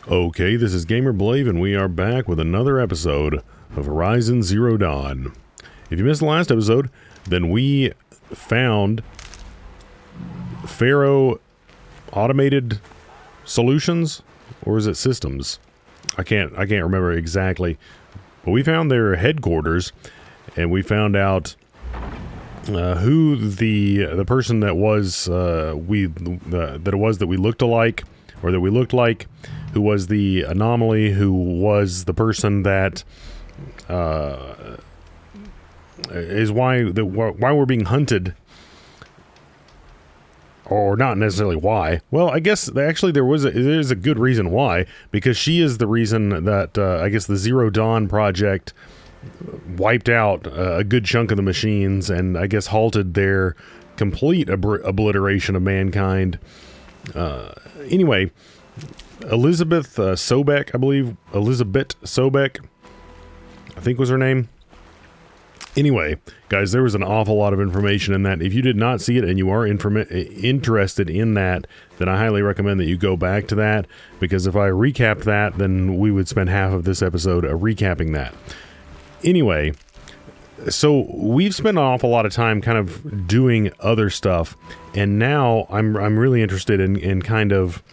Okay, this is Gamer Blave, and we are back with another episode of Horizon Zero Dawn. If you missed the last episode, then we found Pharaoh Automated Solutions, or is it Systems? I can't remember exactly, but we found their headquarters, and we found out who the person that was that it was that we looked alike, or that we looked like, who was the anomaly, who was the person that is why we're being hunted, or not necessarily why. Well, I guess actually there's a good reason why, because she is the reason that I guess the Zero Dawn project wiped out a good chunk of the machines, and I guess halted their complete obliteration of mankind. Anyway, Elizabeth Sobek, I believe. Elizabeth Sobek, I think was her name. Anyway, guys, there was an awful lot of information in that. If you did not see it and you are interested in that, then I highly recommend that you go back to that, because if I recapped that, then we would spend half of this episode recapping that. Anyway, so we've spent an awful lot of time kind of doing other stuff, and now I'm really interested in kind of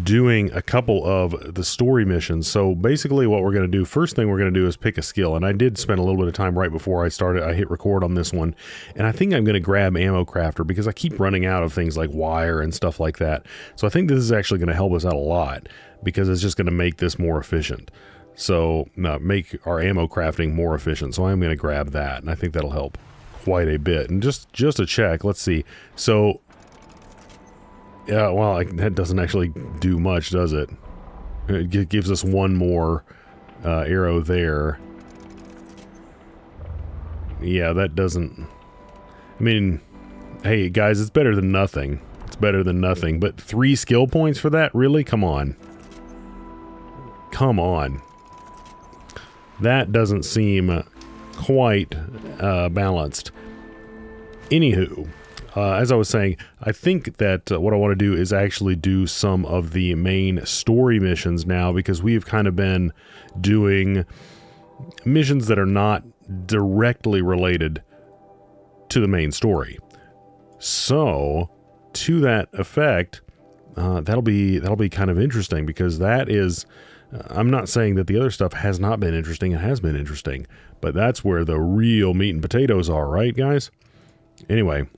doing a couple of the story missions. So basically what we're going to do, first thing we're going to do is pick a skill, and I did spend a little bit of time right before I hit record on this one, and I think I'm going to grab Ammo Crafter, because I keep running out of things like wire and stuff like that. So I think this is actually going to help us out a lot, because it's just going to make this more efficient. So make our ammo crafting more efficient. So I'm going to grab that, and I think that'll help quite a bit. And just to check, let's see. So yeah, well, that doesn't actually do much, does it? It gives us one more arrow there. Yeah, that doesn't... I mean, hey, guys, it's better than nothing. It's better than nothing. But 3 skill points for that? Really? Come on. Come on. That doesn't seem quite balanced. Anywho... as I was saying, I think that what I want to do is actually do some of the main story missions now, because we've kind of been doing missions that are not directly related to the main story. So, to that effect, that'll be kind of interesting, because that is... I'm not saying that the other stuff has not been interesting. It has been interesting, but that's where the real meat and potatoes are, right, guys? Anyway...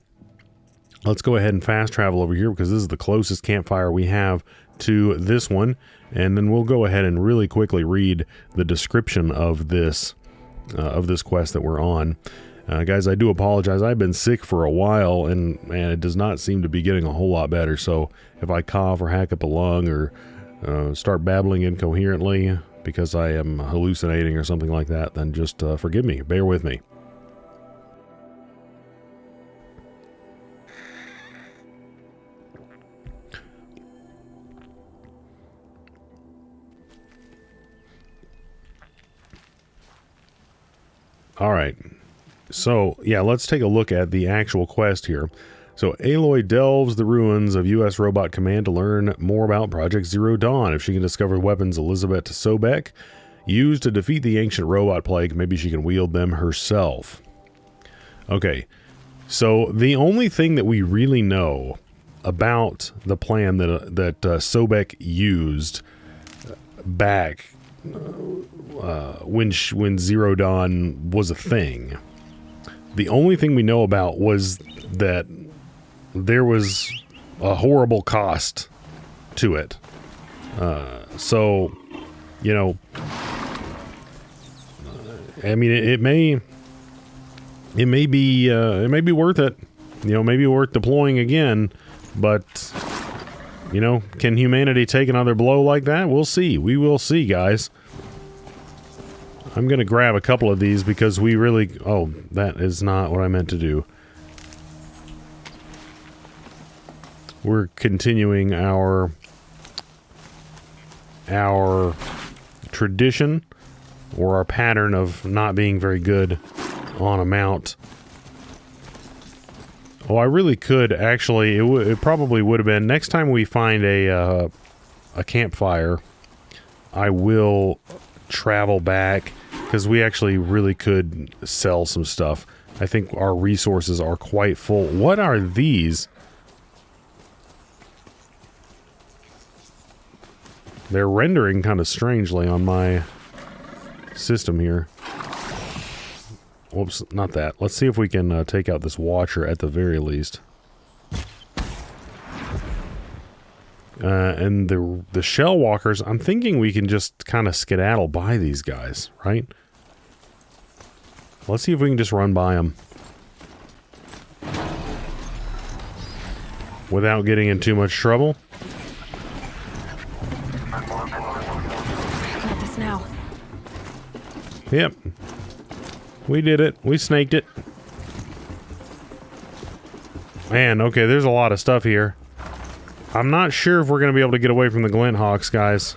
let's go ahead and fast travel over here, because this is the closest campfire we have to this one, and then we'll go ahead and really quickly read the description of this quest that we're on. Guys, I do apologize. I've been sick for a while, and it does not seem to be getting a whole lot better. So if I cough or hack up a lung, or start babbling incoherently because I am hallucinating or something like that, then just forgive me. Bear with me. Alright, so yeah, let's take a look at the actual quest here. So Aloy delves the ruins of U.S. Robot Command to learn more about Project Zero Dawn. If she can discover weapons Elizabeth Sobek used to defeat the ancient robot plague, maybe she can wield them herself. Okay, so the only thing that we really know about the plan that Sobek used back when Zero Dawn was a thing, the only thing we know about was that there was a horrible cost to it. So, you know, I mean, it may be worth it. You know, maybe worth deploying again, but you know, can humanity take another blow like that? We'll see. We will see, guys. I'm going to grab a couple of these because we really... Oh, that is not what I meant to do. We're continuing our tradition, or our pattern of not being very good on a mount. Oh, I really could actually. It probably would have been next time we find a campfire. I will travel back, because we actually really could sell some stuff. I think our resources are quite full. What are these? They're rendering kind of strangely on my system here. Whoops, not that. Let's see if we can take out this watcher at the very least. And the shell walkers, I'm thinking we can just kind of skedaddle by these guys, right? Let's see if we can just run by them without getting in too much trouble. Got this now. Yep. We did it. We snaked it. Man, okay, there's a lot of stuff here. I'm not sure if we're going to be able to get away from the Glint Hawks, guys.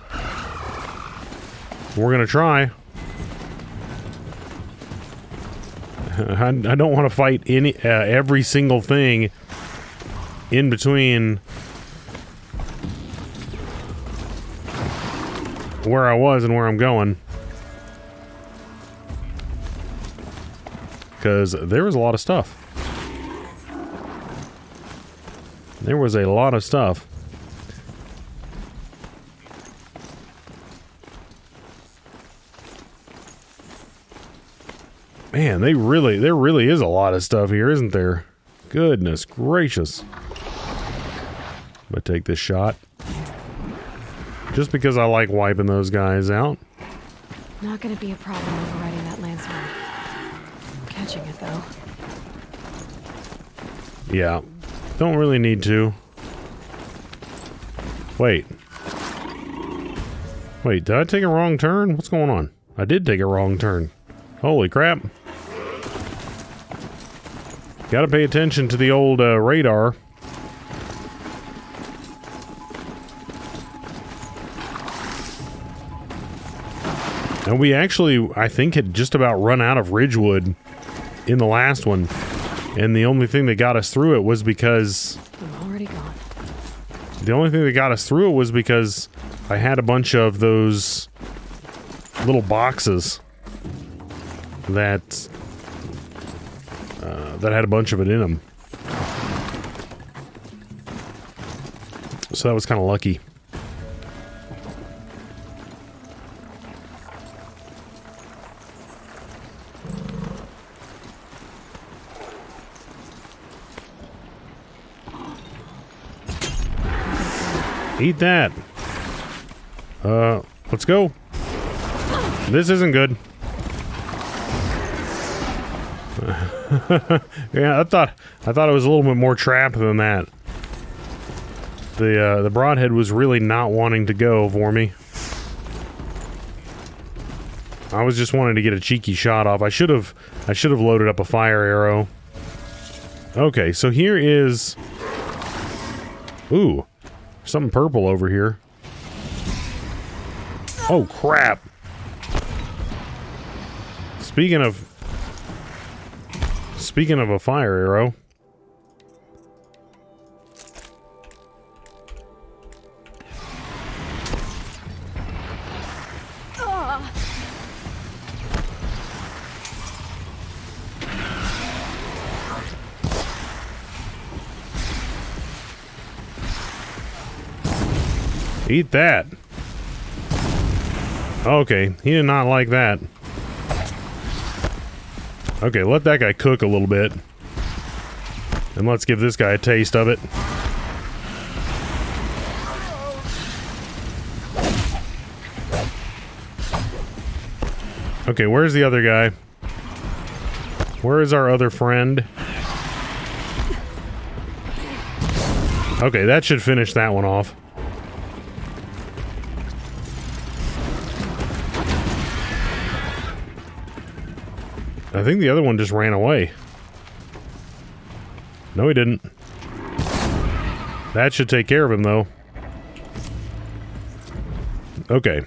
We're going to try. I don't want to fight every single thing in between where I was and where I'm going. Because there was a lot of stuff. There was a lot of stuff. Man, there really is a lot of stuff here, isn't there? Goodness gracious. I'm gonna take this shot. Just because I like wiping those guys out. Not gonna be a problem overriding that landslide. Catching it, though. Yeah. Don't really need to. Wait. Wait, did I take a wrong turn? What's going on? I did take a wrong turn. Holy crap. Gotta pay attention to the old radar. And we actually, I think, had just about run out of Ridgewood in the last one. And the only thing that got us through it was because... I'm already gone. The only thing that got us through it was because I had a bunch of those little boxes that had a bunch of it in them. So that was kind of lucky. Eat that. Let's go. This isn't good. Yeah, I thought it was a little bit more trap than that. The broadhead was really not wanting to go for me. I was just wanting to get a cheeky shot off. I should have loaded up a fire arrow. Okay, so here is... Ooh. Something purple over here. Oh, crap. Speaking of a fire arrow. Eat that. Okay, he did not like that. Okay, let that guy cook a little bit. And let's give this guy a taste of it. Okay, where's the other guy? Where is our other friend? Okay, that should finish that one off. I think the other one just ran away. No, he didn't. That should take care of him, though. Okay.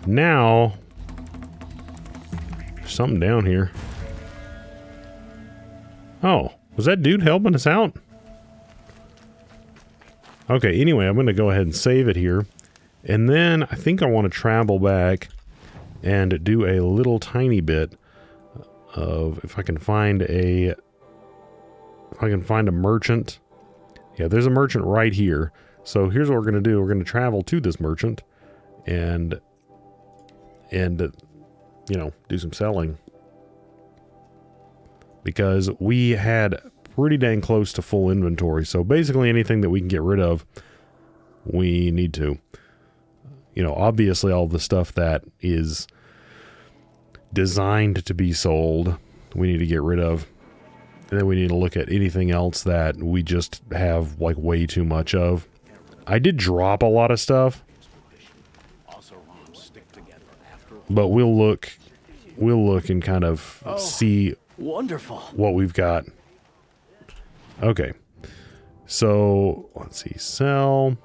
Now... there's something down here. Oh, was that dude helping us out? Okay, anyway, I'm going to go ahead and save it here. And then I think I want to travel back and do a little tiny bit of, if I can find a merchant. Yeah, there's a merchant right here. So here's what we're going to do. We're going to travel to this merchant and you know, do some selling. Because we had pretty dang close to full inventory. So basically anything that we can get rid of, we need to. You know, obviously all the stuff that is designed to be sold, we need to get rid of. And then we need to look at anything else that we just have like way too much of. I did drop a lot of stuff. But we'll look and kind of see wonderful what we've got. Okay. So, let's see. Sell.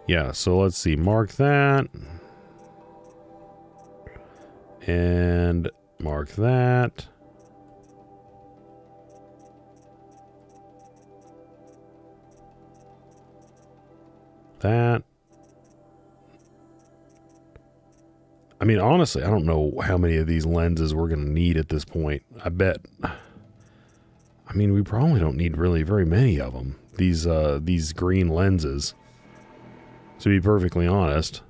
Yeah, so let's see. Mark that. And mark that. That. I mean, honestly, I don't know how many of these lenses we're going to need at this point. I bet. I mean, we probably don't need really very many of them. These green lenses. To be perfectly honest.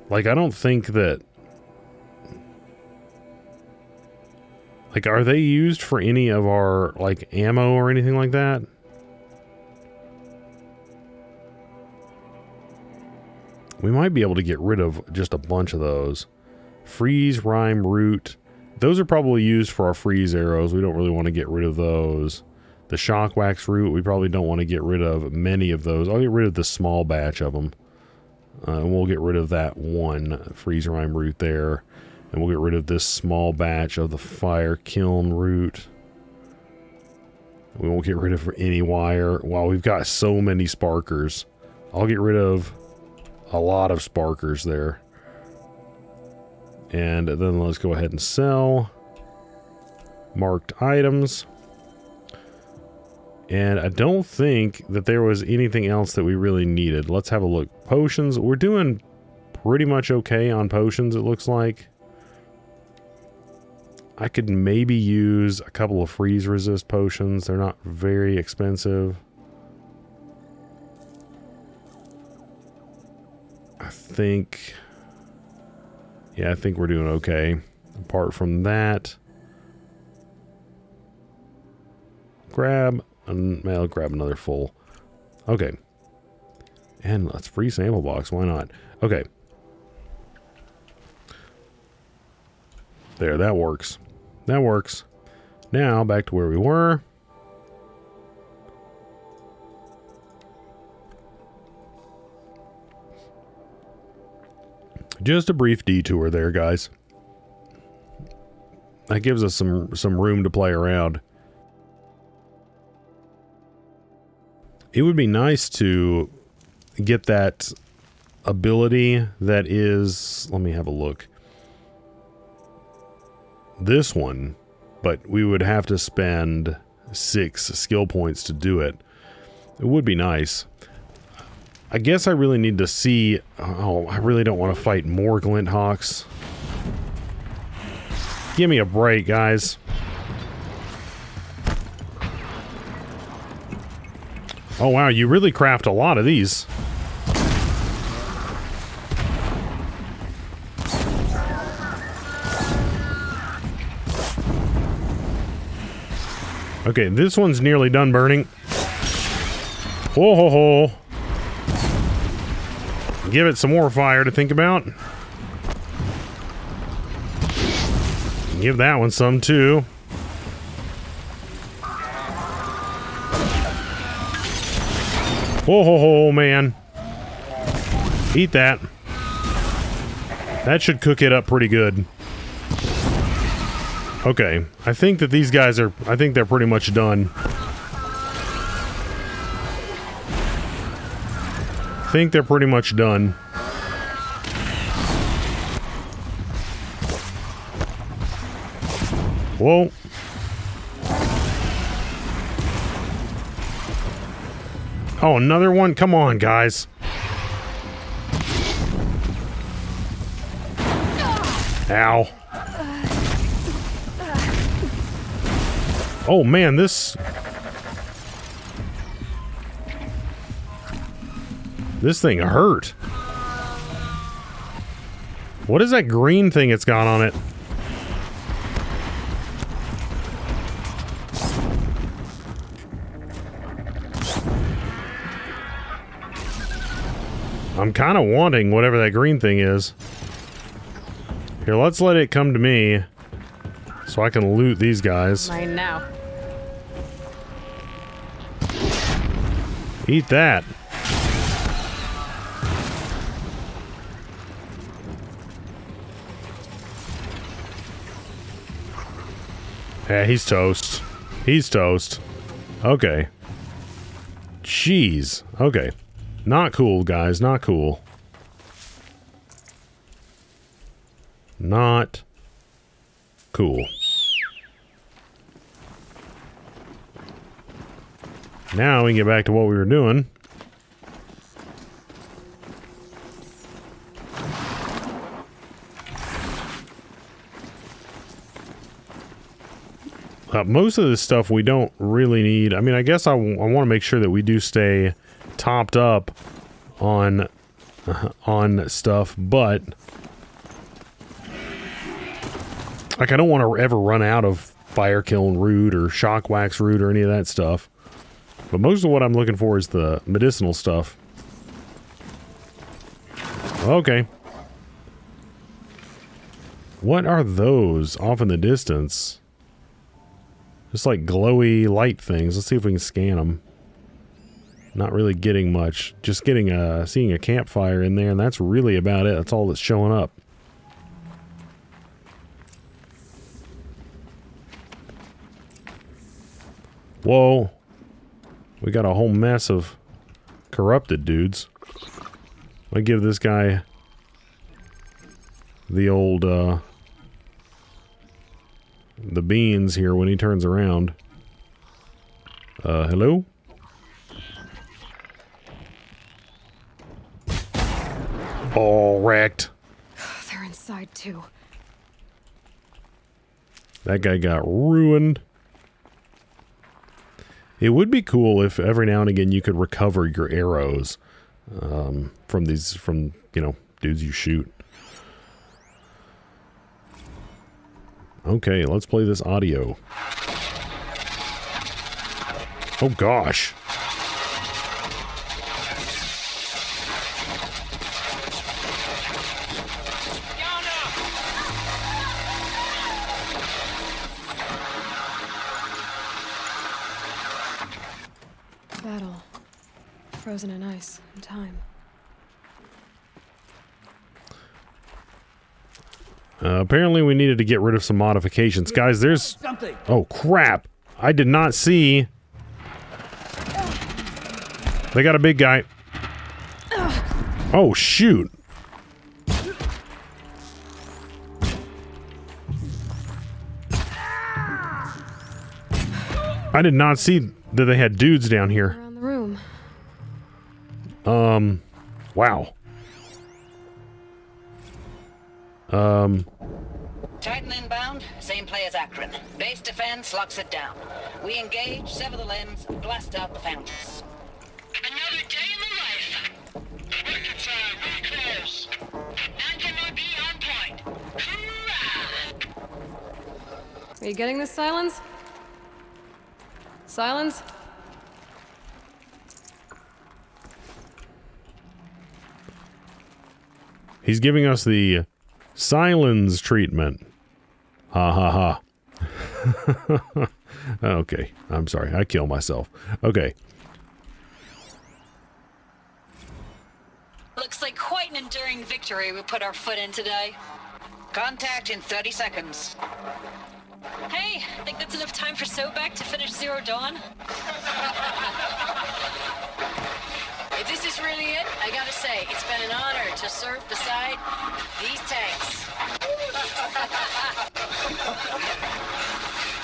Like, I don't think that... Like, are they used for any of our, like, ammo or anything like that? We might be able to get rid of just a bunch of those. Freeze, rime, root. Those are probably used for our freeze arrows. We don't really want to get rid of those. The shock wax root, we probably don't want to get rid of many of those. I'll get rid of the small batch of them. And we'll get rid of that one freeze rime root there. And we'll get rid of this small batch of the fire kiln root. We won't get rid of any wire. Wow, we've got so many sparkers. I'll get rid of a lot of sparkers there. And then let's go ahead and sell marked items. And I don't think that there was anything else that we really needed. Let's have a look. Potions. We're doing pretty much okay on potions, it looks like. I could maybe use a couple of freeze resist potions. They're not very expensive. I think we're doing okay. Apart from that, I'll grab another full. Okay. And let's free sample box. Why not? Okay. There, that works. That works. Now, back to where we were. Just a brief detour there, guys. That gives us some room to play around. It would be nice to get that ability that is... Let me have a look. This one, but we would have to spend 6 skill points to do it. It would be nice. I guess I really need to see... Oh, I really don't want to fight more glint hawks. Give me a break, guys. Oh wow, you really craft a lot of these. Okay, this one's nearly done burning. Ho ho ho. Give it some more fire to think about. Give that one some too. Ho ho ho, man. Eat that. That should cook it up pretty good. Okay, I think that these guys are... I think they're pretty much done. I think they're pretty much done. Whoa. Oh, another one? Come on, guys. Ow. Oh, man, this thing hurt. What is that green thing it's got on it? I'm kind of wanting whatever that green thing is. Here, let's let it come to me so I can loot these guys. Mine now. Eat that. Yeah, he's toast. He's toast. Okay. Jeez. Okay. Not cool, guys. Not cool. Not cool. Now we can get back to what we were doing. Most of this stuff we don't really need. I mean, I guess I want to make sure that we do stay topped up on stuff, but like I don't want to ever run out of fire kiln root or shock wax root or any of that stuff. But most of what I'm looking for is the medicinal stuff. Okay. What are those off in the distance? Just like glowy light things. Let's see if we can scan them. Not really getting much. Just getting seeing a campfire in there, and that's really about it. That's all that's showing up. Whoa. We got a whole mess of corrupted dudes. I give this guy the old the beans here when he turns around. Hello? All wrecked. They're inside too. That guy got ruined. It would be cool if every now and again you could recover your arrows from you know, dudes you shoot. Okay, let's play this audio. Oh gosh. Battle. Frozen in ice and time. Apparently we needed to get rid of some modifications. Guys, there's... Oh, crap. I did not see... They got a big guy. Oh, shoot. I did not see that they had dudes down here. Around the room. Wow. Titan inbound, same play as Akron. Base defense locks it down. We engage, sever the limbs, blast out the foundries. Another day in the life. Record time, we close. Angela be on point. Hoorah! Are you getting this, Silence? Silence? He's giving us the silence treatment. Ha ha ha. Okay, I'm sorry. I kill myself. Okay. Looks like quite an enduring victory we put our foot in today. Contact in 30 seconds. Hey, think that's enough time for Sobek to finish Zero Dawn? If this is really it, I gotta say, it's been an honor to serve beside these tanks.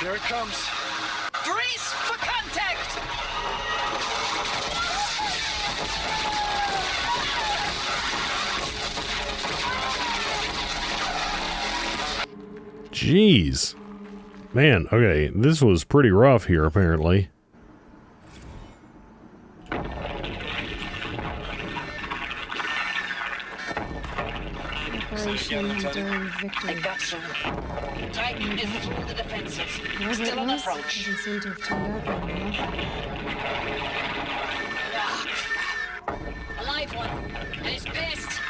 Here it comes. Brace for contact! Jeez. Man, okay, this was pretty rough here, apparently. Operation Enduring Victory. I got some. Titan is through the defenses. Whoever Still it on was approach. doesn't seem to have turned up very well. A live one. And he's pissed.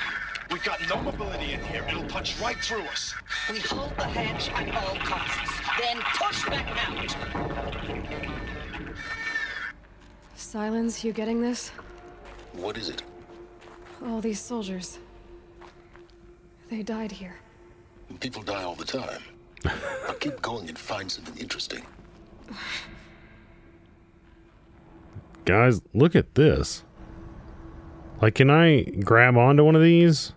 We've got no mobility in here. It'll punch right through us. We hold the hedge at all costs, then push back out. Silence, you getting this? What is it? All these soldiers. They died here. People die all the time. I'll keep going and find something interesting. Guys, look at this. Like, can I grab onto one of these?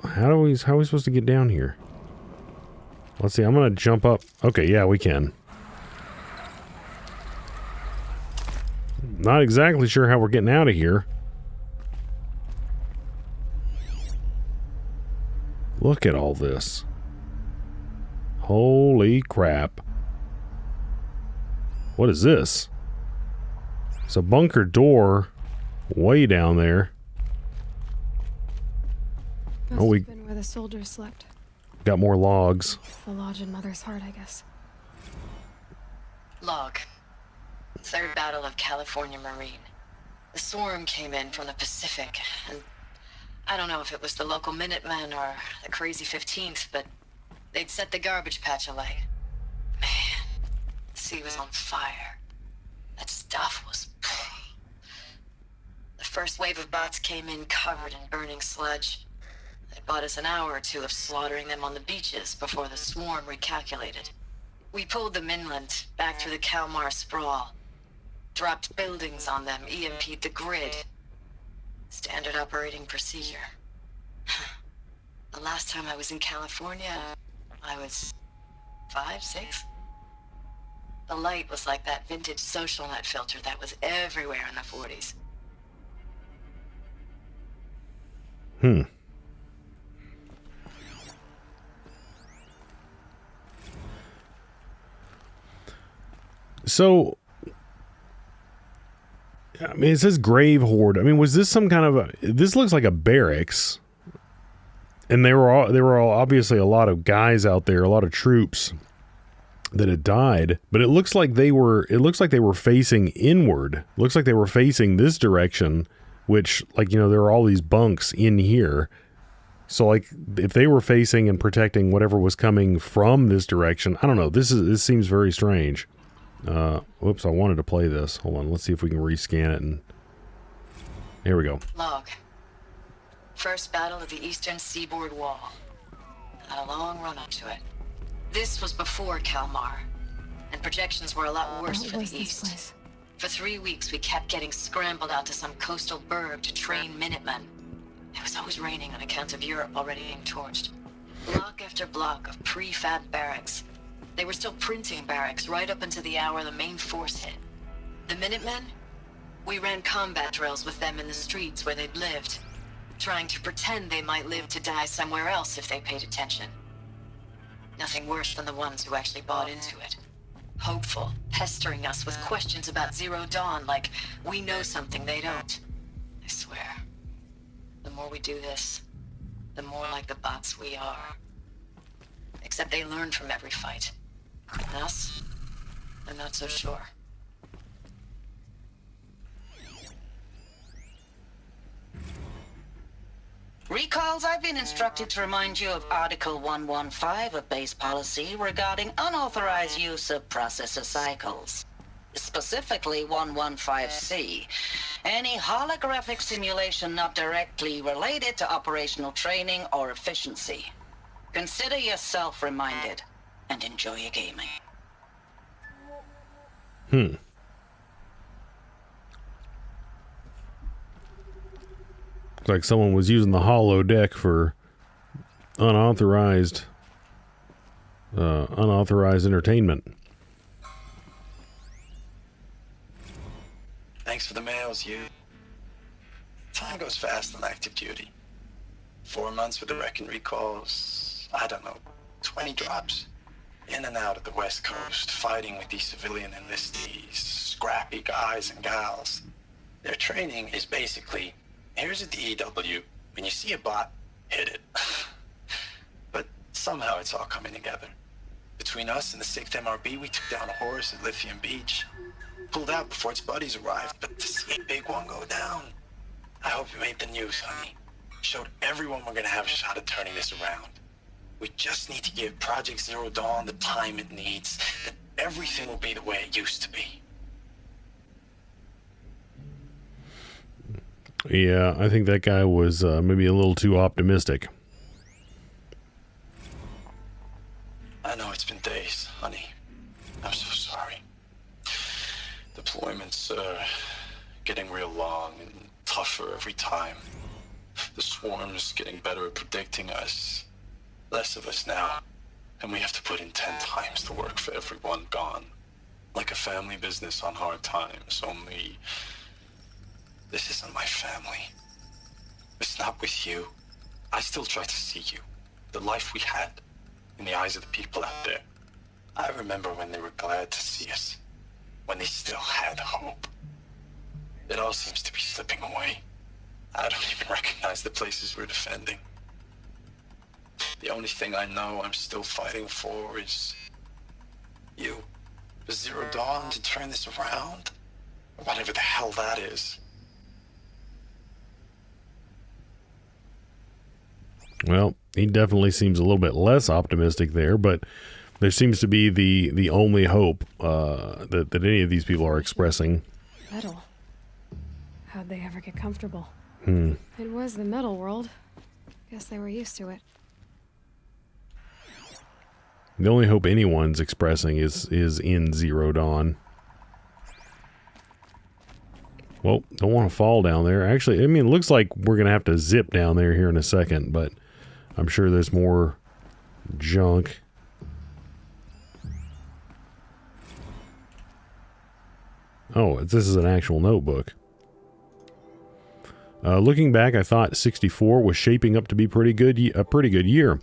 How are we supposed to get down here? Let's see, I'm gonna jump up. Okay, yeah, we can. Not exactly sure how we're getting out of here. Look at all this. Holy crap. What is this? It's a bunker door way down there. Must Oh, we have been where the soldiers slept. got more logs. The lodge in Mother's Heart, I guess. Log. Third Battle of California Marine. The swarm came in from the Pacific, and I don't know if it was the local Minutemen or the crazy 15th, but they'd set the garbage patch alight. Man, the sea was on fire. That stuff was... The first wave of bots came in covered in burning sludge. They bought us an hour or two of slaughtering them on the beaches before the swarm recalculated. We pulled them inland, back through the Kalmar sprawl. Dropped buildings on them, EMP'd the grid. Standard operating procedure. The last time I was in California, I was 5, 6. The light was like that vintage social net filter that was everywhere in the 40s. So, I mean, it says Grave Hoard. I mean, was this some kind of a... This looks like a barracks. And there were all obviously a lot of guys out there, a lot of troops that had died. But it looks like they were facing inward. Looks like they were facing this direction, which, like, you know, there are all these bunks in here. So, like, if they were facing and protecting whatever was coming from this direction, I don't know. This seems very strange. Whoops, I wanted to play this. Hold on, let's see if we can rescan it, and here we go. Log. First battle of the eastern seaboard wall. Had a long run up to it. This was before Kalmar, and projections were a lot worse What for was the this east. place? For 3 weeks, we kept getting scrambled out to some coastal burg to train Minutemen. It was always raining on account of Europe already being torched. Block after block of prefab barracks. They were still printing barracks right up until the hour the main force hit. The Minutemen? We ran combat drills with them in the streets where they'd lived, trying to pretend they might live to die somewhere else if they paid attention. Nothing worse than the ones who actually bought into it. Hopeful, pestering us with questions about Zero Dawn like we know something they don't. I swear, the more we do this, the more like the bots we are. Except they learn from every fight. Us? I'm not so sure. Recalls, I've been instructed to remind you of Article 115 of base policy regarding unauthorized use of processor cycles. Specifically 115C. Any holographic simulation not directly related to operational training or efficiency. Consider yourself reminded and enjoy your gaming. Looks like someone was using the hollow deck for unauthorized entertainment. Thanks for the mails, you. Time goes fast on active duty. 4 months with the wrecking recalls. I don't know. 20 drops. In and out of the West Coast, fighting with these civilian enlistees, scrappy guys and gals. Their training is basically, here's a DEW, when you see a bot, hit it. But somehow it's all coming together. Between us and the 6th MRB, we took down a horse at Lithium Beach. Pulled out before its buddies arrived, but to see a big one go down, I hope you made the news, honey. Showed everyone we're gonna have a shot at turning this around. We just need to give Project Zero Dawn the time it needs, then everything will be the way it used to be. Yeah, I think that guy was maybe a little too optimistic. I know it's been days, honey. I'm so sorry. Deployments are getting real long and tougher every time. The swarm's getting better at predicting us. Less of us now, and we have to put in 10 times the work for everyone gone. Like a family business on hard times, only this isn't my family. It's not with you. I still try to see you, the life we had, in the eyes of the people out there. I remember when they were glad to see us, when they still had hope. It all seems to be slipping away. I don't even recognize the places we're defending. The only thing I know I'm still fighting for is you. The Zero Dawn to turn this around. Or whatever the hell that is. Well, he definitely seems a little bit less optimistic there, but there seems to be the only hope that any of these people are expressing. Metal. How'd they ever get comfortable? Hmm. It was the metal world. Guess they were used to it. The only hope anyone's expressing is in Zero Dawn. Well, don't want to fall down there. Actually, I mean, it looks like we're going to have to zip down there here in a second, but I'm sure there's more junk. Oh, this is an actual notebook. Looking back, I thought 64 was shaping up to be a pretty good year.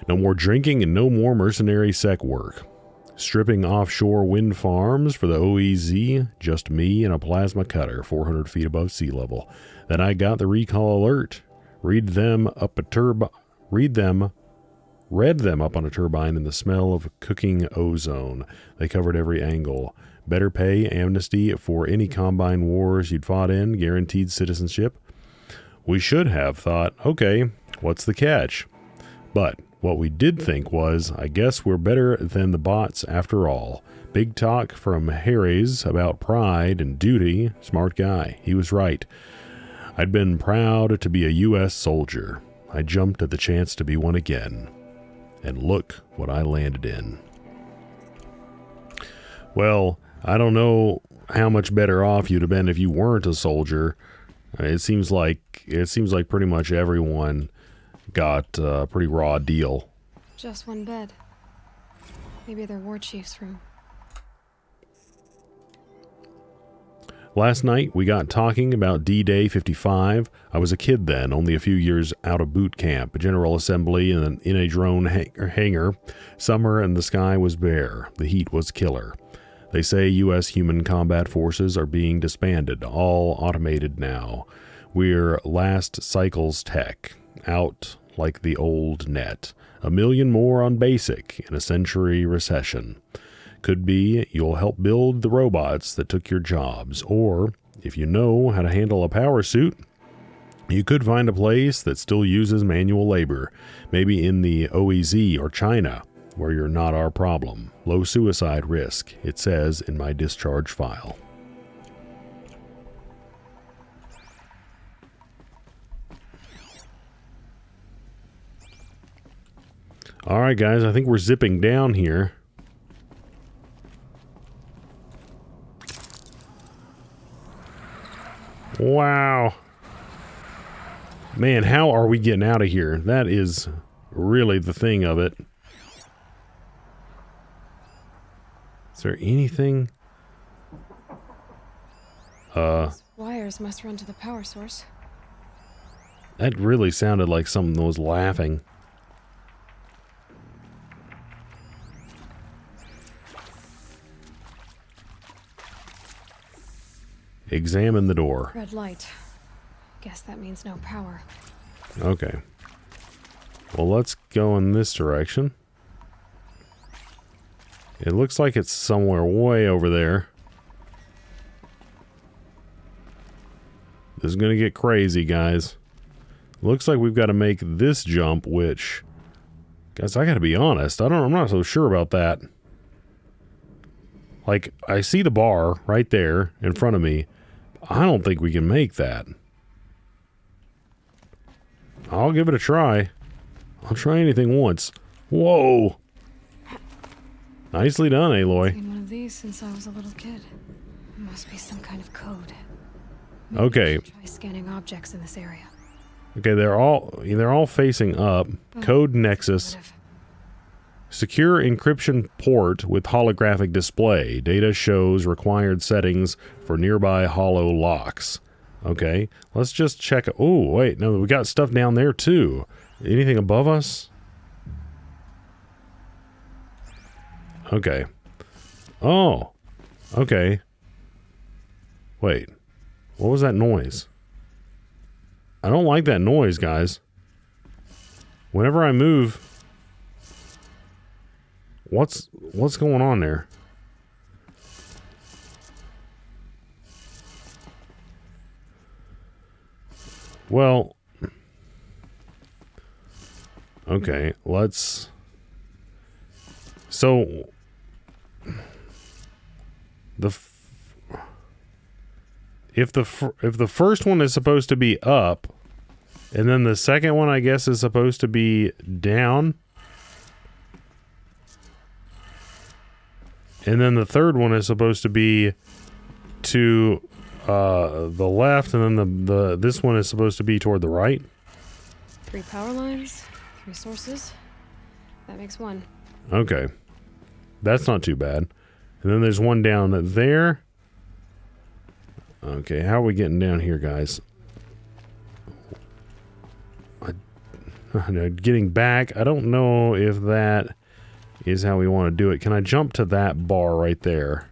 No more drinking and no more mercenary sec work. Stripping offshore wind farms for the OEZ, just me and a plasma cutter 400 feet above sea level. Then I got the recall alert. Read them up on a turbine in the smell of cooking ozone. They covered every angle. Better pay, amnesty for any combine wars you'd fought in, guaranteed citizenship. We should have thought, okay, what's the catch? But what we did think was, I guess we're better than the bots after all. Big talk from Harry's about pride and duty. Smart guy. He was right. I'd been proud to be a U.S. soldier. I jumped at the chance to be one again. And look what I landed in. Well, I don't know how much better off you'd have been if you weren't a soldier. It seems like pretty much everyone got a pretty raw deal. Just one bed. Maybe their war chief's room. Last night, we got talking about D-Day 55. I was a kid then, only a few years out of boot camp, a general assembly in a drone hangar. Summer and the sky was bare. The heat was killer. They say U.S. human combat forces are being disbanded, all automated now. We're last cycle's tech, out like the old net. 1 million more on basic in a century recession. Could be you'll help build the robots that took your jobs, or if you know how to handle a power suit, you could find a place that still uses manual labor, maybe in the OEZ or China, where you're not our problem. Low suicide risk, it says in my discharge file. All right, guys, I think we're zipping down here. Wow. Man, how are we getting out of here? That is really the thing of it. Is there anything? Those wires must run to the power source. That really sounded like something that was laughing. Examine the door. Red light. Guess that means no power. Okay. Well, let's go in this direction. It looks like it's somewhere way over there. This is going to get crazy, guys. Looks like we've got to make this jump, which... Guys, I got to be honest. I'm not so sure about that. Like, I see the bar right there in front of me. I don't think we can make that. I'll give it a try. I'll try anything once. Whoa! Nicely done, Aloy. I've seen one of these since I was a little kid. It must be some kind of code. Maybe Okay. I should try scanning objects in this area. Okay, they're all facing up. Code Nexus. What if- Secure encryption port with holographic display. Data shows required settings for nearby holo locks. Okay, let's just check. Oh, wait, no, we got stuff down there too. Anything above us? Okay. Oh, okay. Wait, what was that noise? I don't like that noise, guys. Whenever I move... What's going on there? Well, okay, let's... So, if the first one is supposed to be up, and then the second one, I guess, is supposed to be down... And then the third one is supposed to be to the left, and then this one is supposed to be toward the right. 3 power lines, 3 sources. That makes 1. Okay. That's not too bad. And then there's one down there. Okay, how are we getting down here, guys? Getting back, I don't know if that... is how we want to do it. Can I jump to that bar right there?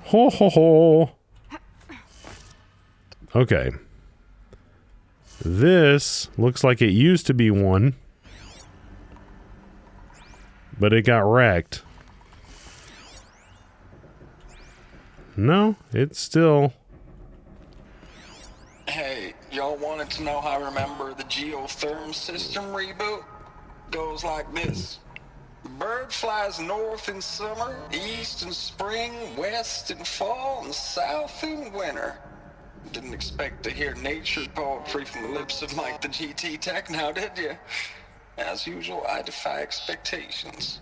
Ho ho ho! Okay. This looks like it used to be 1. But it got wrecked. No, it's still... Hey, y'all wanted to know how I remember the geotherm system reboot? Goes like this. Bird flies north in summer, east in spring, west in fall, and south in winter. Didn't expect to hear nature poetry from the lips of Mike the GT Tech now, did you? As usual, I defy expectations.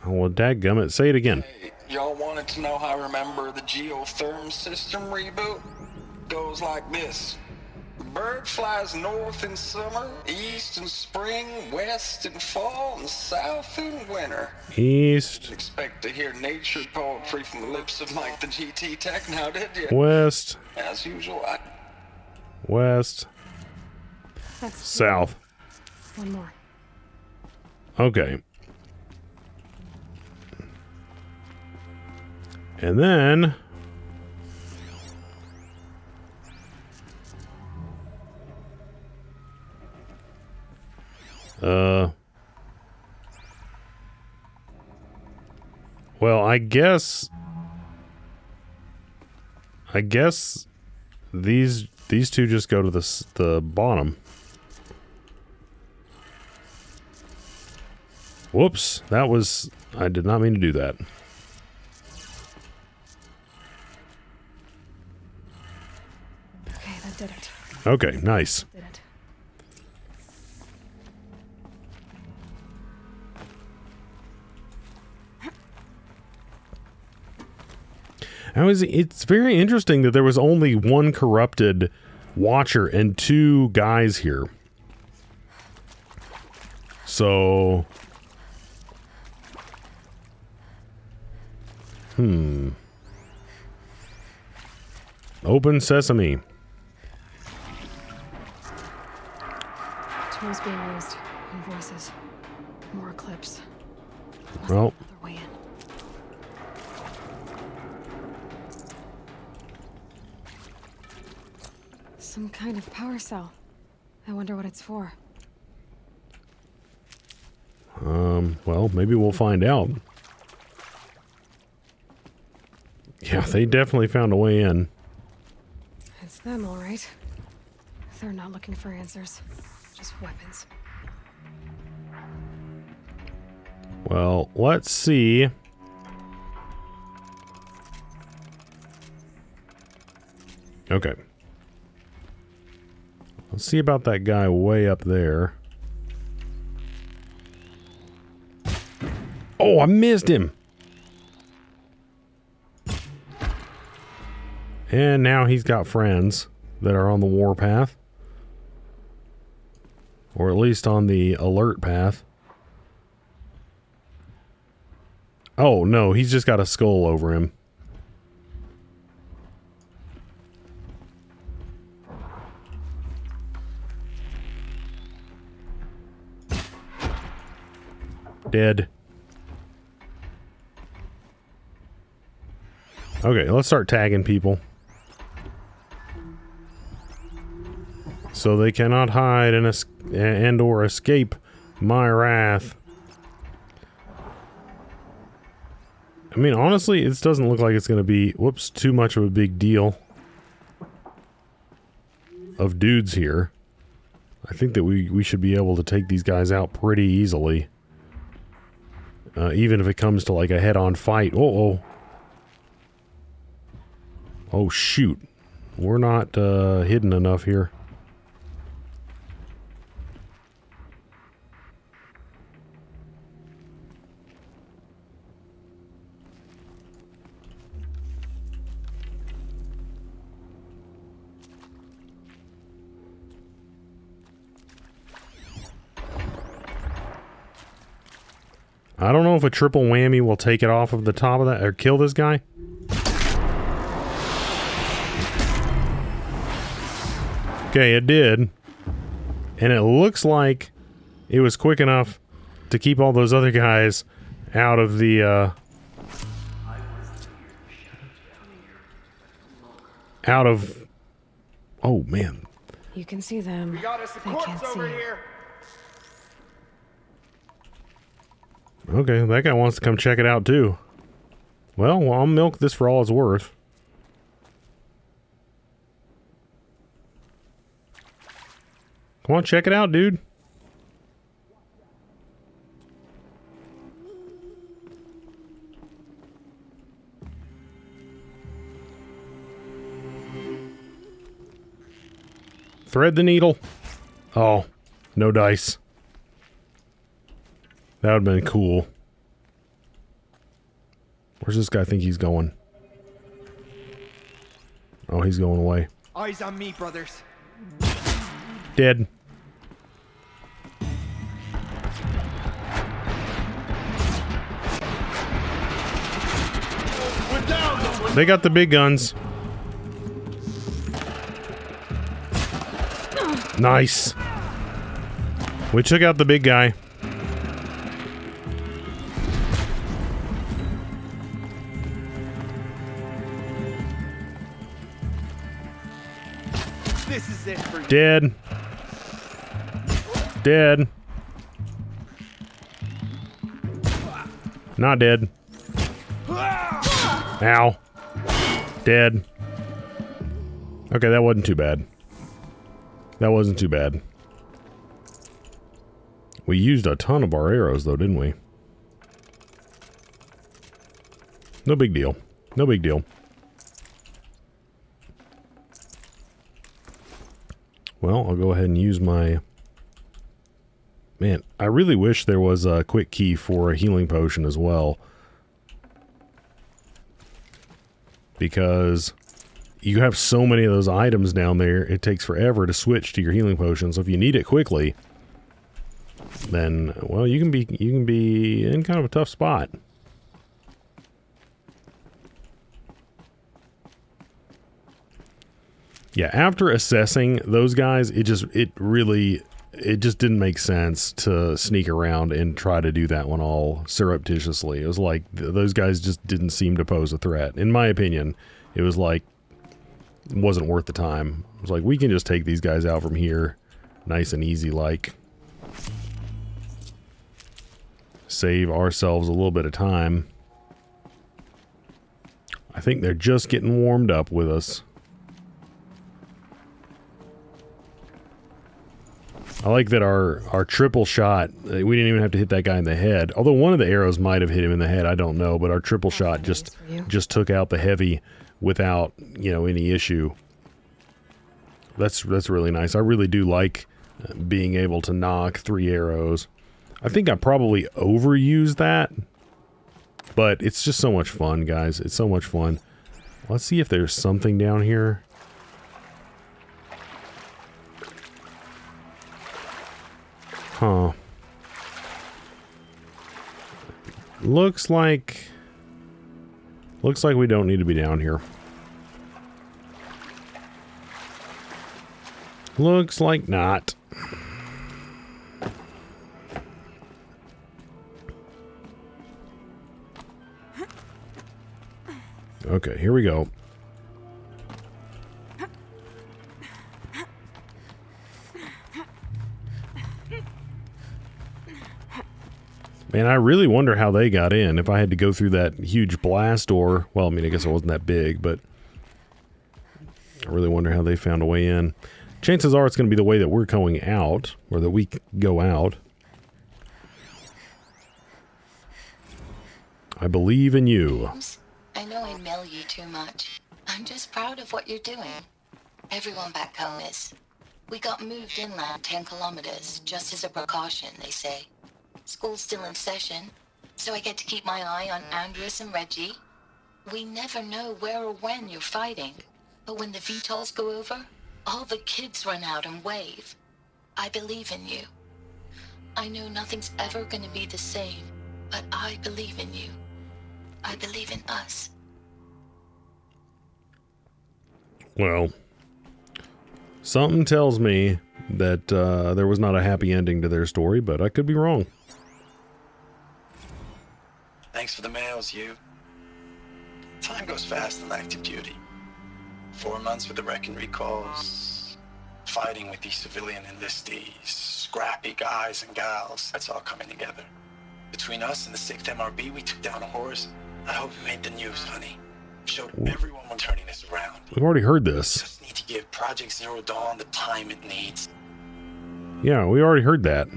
Oh, well, dadgummit, say it again. Hey, y'all wanted to know how I remember the geotherm system reboot? Goes like this. Bird flies north in summer, east in spring, west in fall, and south in winter. East. Expect to hear nature poetry from the lips of Mike the GT Tech now, did you? West. As usual, West. That's South. 1 more. Okay. And then... Well, I guess these two just go to the bottom. Whoops, I did not mean to do that. Okay, that did it. Okay, nice. Did it. It's very interesting that there was only 1 corrupted watcher and 2 guys here. So... Open sesame. Tools being used. And voices. More clips. Must Well... be another way in. Some kind of power cell. I wonder what it's for. Well, maybe we'll find out. Yeah, they definitely found a way in. It's them, all right. They're not looking for answers, just weapons. Well, let's see. Okay. Let's see about that guy way up there. Oh, I missed him! And now he's got friends that are on the warpath. Or at least on the alert path. Oh, no, he's just got a skull over him. Dead. Okay, let's start tagging people. So they cannot hide and or escape my wrath. I mean, honestly, it doesn't look like it's going to be, whoops, too much of a big deal of dudes here. I think that we should be able to take these guys out pretty easily. Even if it comes to like a head-on fight. Oh, shoot. We're not hidden enough here. I don't know if a triple whammy will take it off of the top of that or kill this guy. Okay, it did. And it looks like it was quick enough to keep all those other guys out of the, oh, man. You can see them. We got us a They corpse can't see over you. here. Okay, that guy wants to come check it out, too. Well, I'll milk this for all it's worth. Come on, check it out, dude. Thread the needle. Oh, no dice. That would have been cool. Where's this guy think he's going? Oh, he's going away. Eyes on me, brothers. Dead. They got the big guns. Nice. We took out the big guy. This is it for you. Dead. Dead. Not dead. Ow. Dead. Okay, that wasn't too bad. That wasn't too bad. We used a ton of our arrows, though, didn't we? No big deal. No big deal. Well, I'll go ahead and use my... Man, I really wish there was a quick key for a healing potion as well. Because you have so many of those items down there, it takes forever to switch to your healing potion. So if you need it quickly, then, well, you can be in kind of a tough spot. Yeah, after assessing those guys, it just didn't make sense to sneak around and try to do that one all surreptitiously. It was like those guys just didn't seem to pose a threat. In my opinion, it was like wasn't worth the time. I was like, we can just take these guys out from here, nice and easy, like. Save ourselves a little bit of time. I think they're just getting warmed up with us. I like that our triple shot, we didn't even have to hit that guy in the head. Although one of the arrows might have hit him in the head, I don't know. But our triple shot just took out the heavy without, you know, any issue. That's really nice. I really do like being able to knock 3 arrows. I think I probably overused that. But it's just so much fun, guys. It's so much fun. Let's see if there's something down here. Huh. Looks like we don't need to be down here. Looks like not. Okay, here we go. Man, I really wonder how they got in. If I had to go through that huge blast door. Well, I mean, I guess it wasn't that big, but I really wonder how they found a way in. Chances are it's going to be the way that we're going out, or that we go out. I believe in you. I know I mail you too much. I'm just proud of what you're doing. Everyone back home is. We got moved inland 10 kilometers, just as a precaution, they say. School's still in session, so I get to keep my eye on Andres and Reggie. We never know where or when you're fighting, but when the VTOLs go over, all the kids run out and wave. I believe in you. I know nothing's ever gonna be the same, but I believe in you. I believe in us. Well, something tells me that there was not a happy ending to their story, but I could be wrong. Thanks for the mails, you. Time goes fast in active duty. 4 months with the wreck and recalls, fighting with these civilian enlistees, scrappy guys and gals. That's all coming together. Between us and the 6th MRB, we took down a horse. I hope you made the news, honey. Showed everyone we're turning this around. We've already heard this. Just need to give Project Zero Dawn the time it needs. Yeah, we already heard that.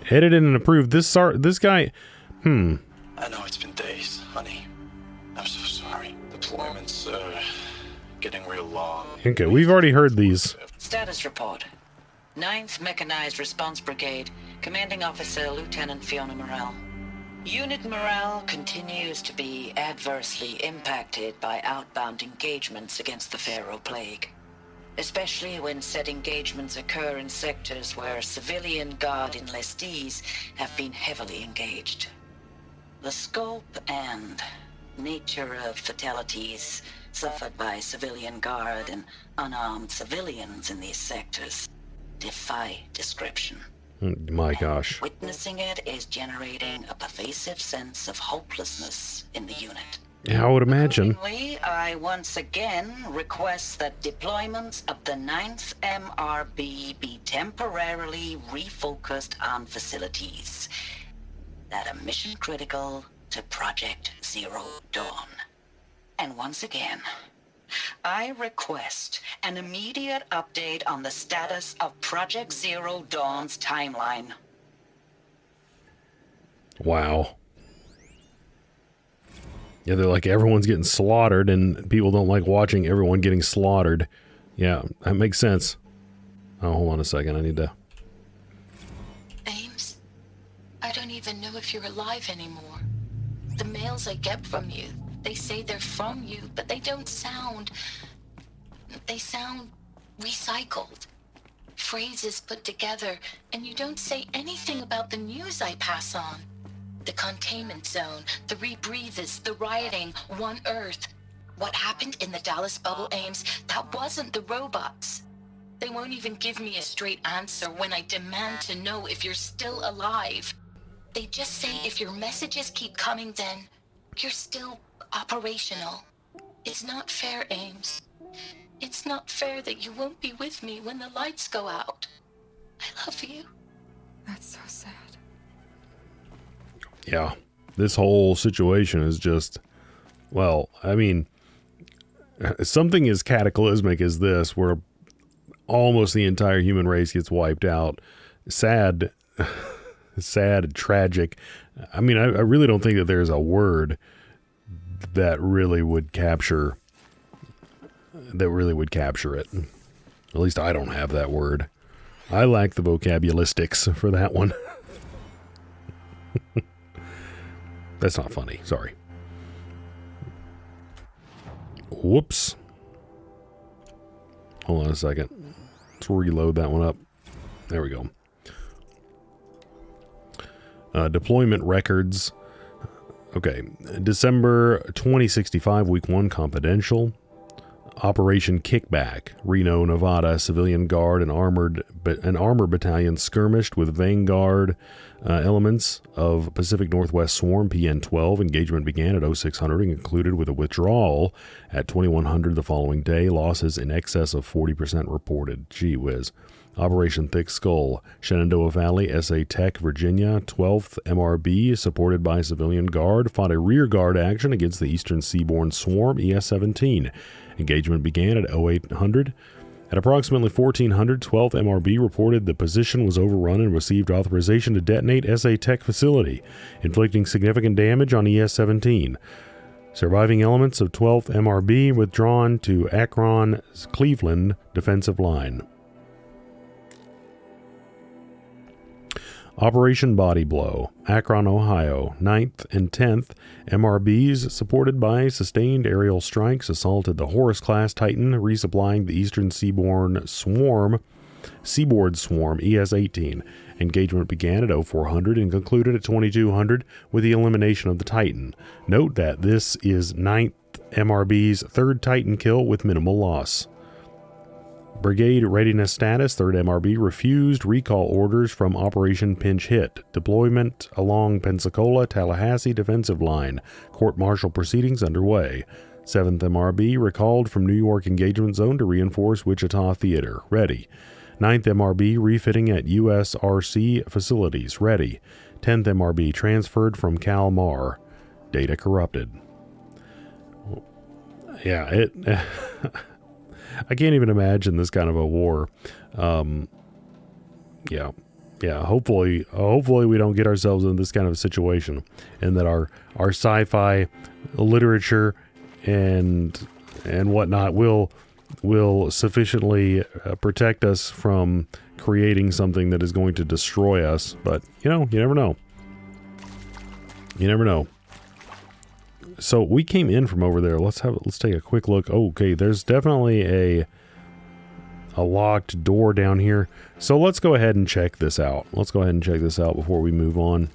Edited and approved. This guy. I know it's been days, honey. I'm so sorry. Deployment's getting real long. Okay, we've already heard these. Status report. 9th Mechanized Response Brigade, Commanding Officer Lieutenant Fiona Morrell. Unit morale continues to be adversely impacted by outbound engagements against the Pharaoh Plague, especially when said engagements occur in sectors where civilian guard enlistees have been heavily engaged. The scope and nature of fatalities suffered by civilian guard and unarmed civilians in these sectors defy description. My gosh. Witnessing it is generating a pervasive sense of hopelessness in the unit. Yeah, I would imagine. Accordingly, I once again request that deployments of the 9th MRB be temporarily refocused on facilities that are mission critical to Project Zero Dawn. And once again, I request an immediate update on the status of Project Zero Dawn's timeline. Wow. Yeah, they're like, everyone's getting slaughtered, and people don't like watching everyone getting slaughtered. Yeah, that makes sense. Oh, hold on a second. I need to... Ames, I don't even know if you're alive anymore. The mails I get from you, they say they're from you, but they don't sound... They sound recycled. Phrases put together, and you don't say anything about the news I pass on. The containment zone, the rebreathers, the rioting, unearth. What happened in the Dallas bubble, Ames, that wasn't the robots. They won't even give me a straight answer when I demand to know if you're still alive. They just say if your messages keep coming, then You're still operational. It's not fair, Ames. It's not fair that you won't be with me when the lights go out. I love you. That's so sad. Yeah. This whole situation is just, well, I mean, something as cataclysmic as this, where almost the entire human race gets wiped out. Sad, sad, tragic. I mean, I really don't think that there's a word that really would capture it. At least I don't have that word. I lack the vocabularistics for that one. That's not funny. Sorry. Whoops. Hold on a second. Let's reload that one up. There we go. Deployment records. Okay. December 2065, Week 1, confidential. Operation Kickback, Reno, Nevada. Civilian guard and armor battalion skirmished with Vanguard elements of Pacific Northwest Swarm PN-12. Engagement began at 0600 and concluded with a withdrawal at 2100 the following day. Losses in excess of 40% reported. Gee whiz. Operation Thick Skull, Shenandoah Valley, SA Tech, Virginia. 12th MRB, supported by Civilian Guard, fought a rear guard action against the Eastern Seaboard Swarm ES-17. Engagement began at 0800. At approximately 1400, 12th MRB reported the position was overrun and received authorization to detonate SA Tech facility, inflicting significant damage on ES-17. Surviving elements of 12th MRB withdrawn to Akron-Cleveland defensive line. Operation Body Blow, Akron, Ohio. 9th and 10th MRBs, supported by sustained aerial strikes, assaulted the Horus-class Titan, resupplying the Eastern Seaboard Swarm ES-18. Engagement began at 0400 and concluded at 2200 with the elimination of the Titan. Note that this is 9th MRB's third Titan kill with minimal loss. Brigade readiness status, 3rd MRB refused recall orders from Operation Pinch Hit. Deployment along Pensacola-Tallahassee defensive line. Court-martial proceedings underway. 7th MRB recalled from New York engagement zone to reinforce Wichita Theater. Ready. 9th MRB refitting at USRC facilities. Ready. 10th MRB transferred from Cal-Mar. Data corrupted. Yeah, I can't even imagine this kind of a war. Yeah. Hopefully we don't get ourselves in this kind of a situation, and that our sci-fi literature and whatnot will sufficiently protect us from creating something that is going to destroy us. But you never know. You never know. So we came in from over there. Let's take a quick look. Okay, there's definitely a locked door down here. So let's go ahead and check this out. Let's go ahead and check this out before we move on.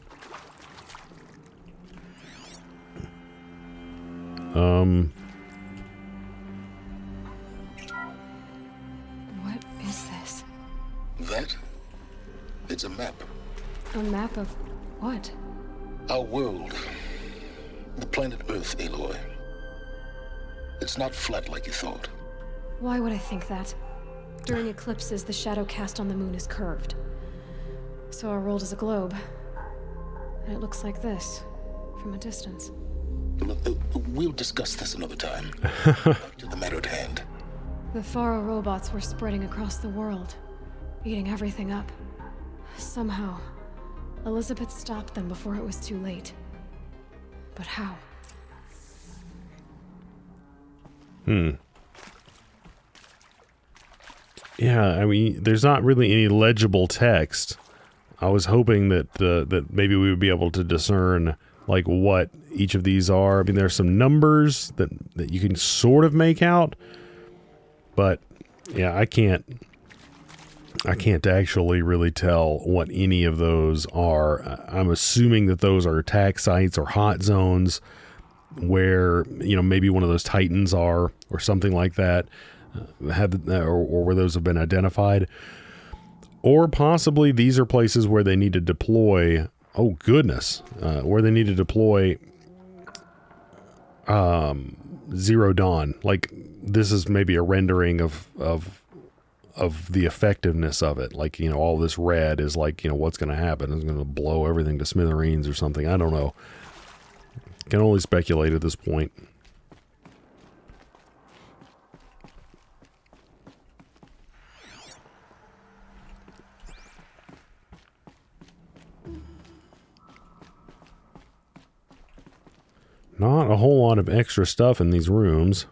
What is this? That? It's a map. A map of what? Our world. The planet Earth, Aloy. It's not flat like you thought. Why would I think that? During eclipses, the shadow cast on the moon is curved. So our world is a globe. And it looks like this, from a distance. We'll discuss this another time. Back to the matter at hand. The Faro robots were spreading across the world, eating everything up. Somehow, Elizabeth stopped them before it was too late. But how? Yeah, I mean, there's not really any legible text. I was hoping that that maybe we would be able to discern like what each of these are. I mean, there's some numbers that you can sort of make out, but yeah, I can't actually really tell what any of those are. I'm assuming that those are attack sites or hot zones where, maybe one of those Titans are, or something like that, or where those have been identified. Or possibly these are places where they need to deploy, where they need to deploy Zero Dawn. Like, this is maybe a rendering of the effectiveness of it. Like, you know, all this red is like, you know, what's going to happen? It's going to blow everything to smithereens or something. I don't know. Can only speculate at this point. Not a whole lot of extra stuff in these rooms.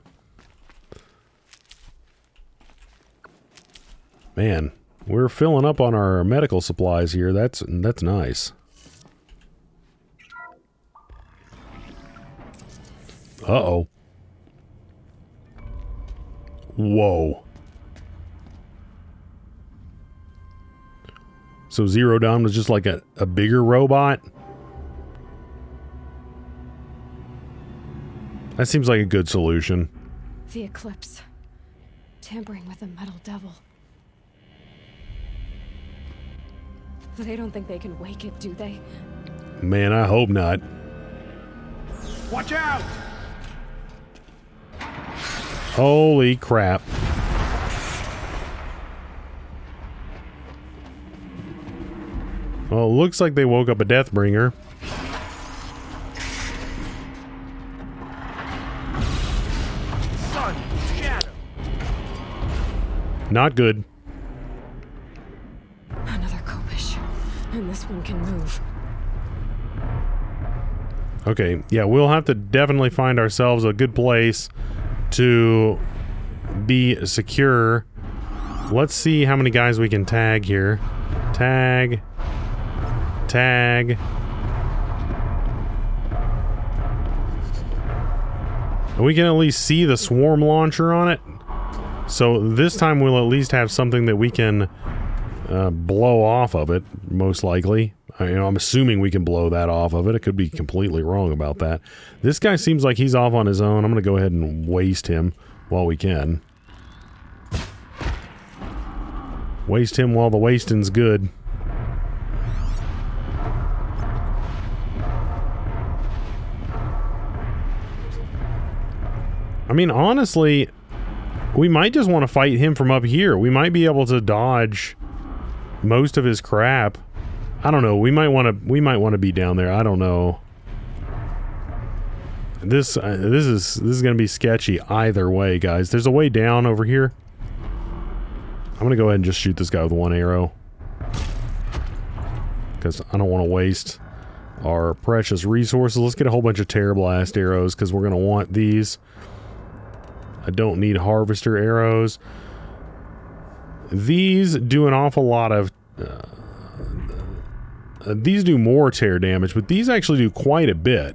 Man, we're filling up on our medical supplies here. That's nice. Uh-oh. Whoa. So Zero Dawn was just like a bigger robot? That seems like a good solution. The eclipse. Tampering with the metal devil. They don't think they can wake it, do they? Man, I hope not. Watch out! Holy crap. Well, it looks like they woke up a Deathbringer. Sun, shadow. Not good. Another Kopish. And this one can move. Okay, yeah, we'll have to definitely find ourselves a good place to be secure. Let's see how many guys we can tag here. Tag. Tag. We can at least see the swarm launcher on it. So this time we'll at least have something that we can blow off of it, most likely. I'm assuming we can blow that off of it. It could be completely wrong about that. This guy seems like he's off on his own. I'm going to go ahead and waste him while we can. Waste him while the wasting's good. I mean, honestly, we might just want to fight him from up here. We might be able to dodge most of his crap. I don't know. We might want to be down there. I don't know. This is going to be sketchy either way, guys. There's a way down over here. I'm going to go ahead and just shoot this guy with one arrow, because I don't want to waste our precious resources. Let's get a whole bunch of Terror Blast arrows, because we're going to want these. I don't need Harvester arrows. These do an awful lot of... these do more tear damage, but these actually do quite a bit.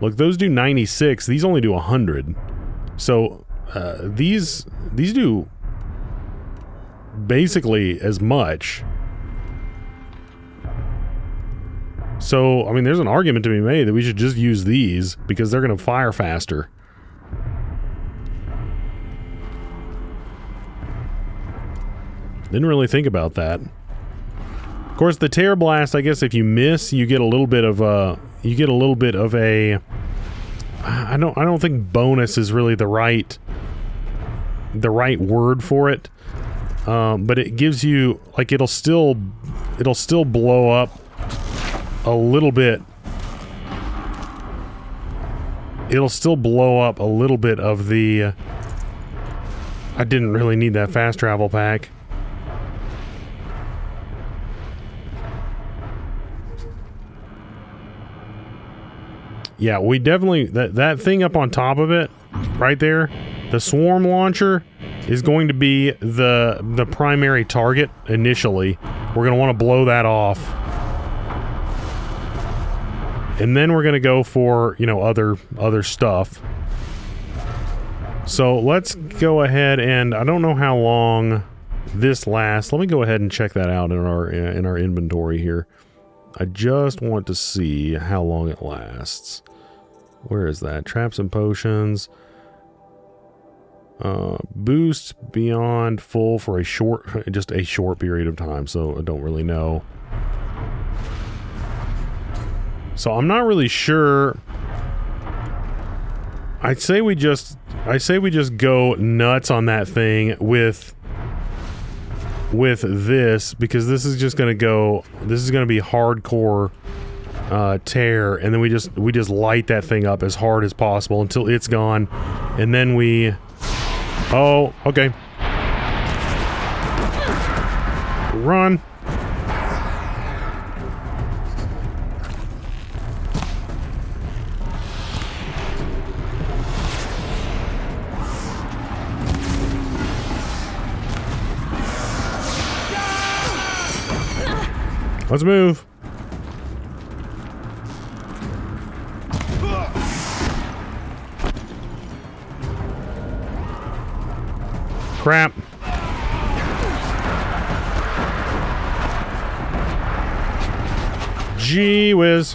Look, those do 96. These only do 100. So, these do basically as much. So, I mean, there's an argument to be made that we should just use these, because they're going to fire faster. Didn't really think about that. Of course, the Terror Blast, I guess if you miss, you get a little bit of a... I don't think bonus is really the right word for it. But it gives you, like, it'll still blow up a little bit. It'll still blow up a little bit of the... I didn't really need that fast travel pack. Yeah, we definitely... That thing up on top of it, right there, the swarm launcher is going to be the primary target initially. We're going to want to blow that off. And then we're going to go for, you know, other stuff. So let's go ahead and... I don't know how long this lasts. Let me go ahead and check that out in our inventory here. I just want to see how long it lasts. Where is that? Traps and potions. Boost beyond full for just a short period of time, so I don't really know. So I'm not really sure I say we just go nuts on that thing with this, because this is just gonna be hardcore tear, and then we just light that thing up as hard as possible until it's gone, and then we okay, run. Let's move. Crap. Gee whiz.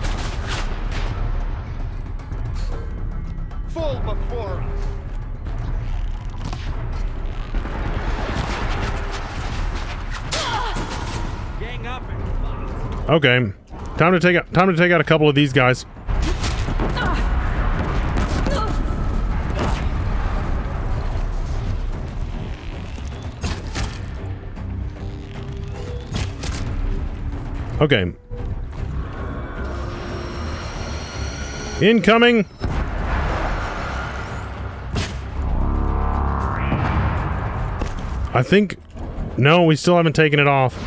Full before us. Gang up and Okay. Time to take out a couple of these guys. Okay. Incoming. I think... No, we still haven't taken it off.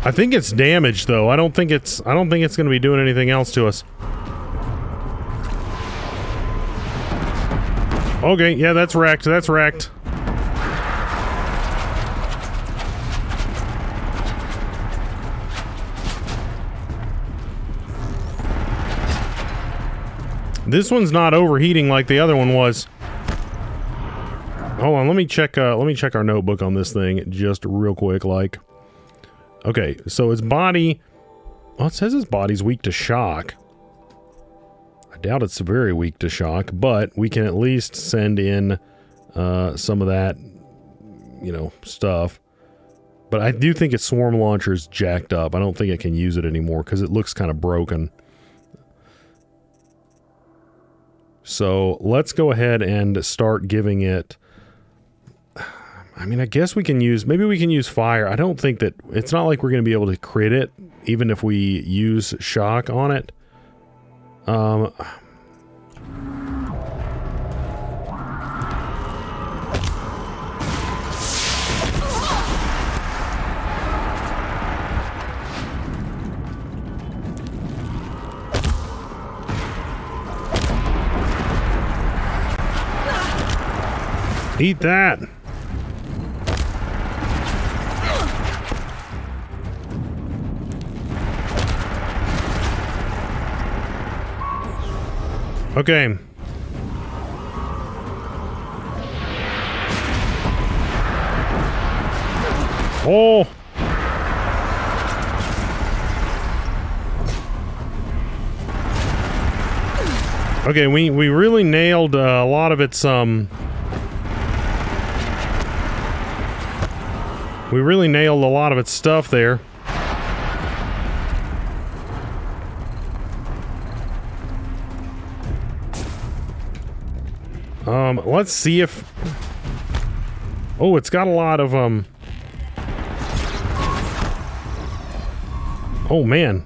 I think it's damaged though. I don't think it's going to be doing anything else to us. Okay, yeah, that's wrecked. That's wrecked. This one's not overheating like the other one was. Hold on, let me check our notebook on this thing just real quick, like. Okay, so its body... Well, it says its body's weak to shock. I doubt it's very weak to shock, but we can at least send in some of that, you know, stuff. But I do think its swarm launcher's jacked up. I don't think it can use it anymore because it looks kind of broken. So let's go ahead and start giving it... I mean, I guess we can use... Maybe we can use fire. I don't think that... It's not like we're going to be able to crit it, even if we use shock on it. Eat that! Okay. Oh! Okay, we really nailed a lot of its, we really nailed a lot of its stuff there. Let's see if... Oh, it's got a lot of, Oh, man.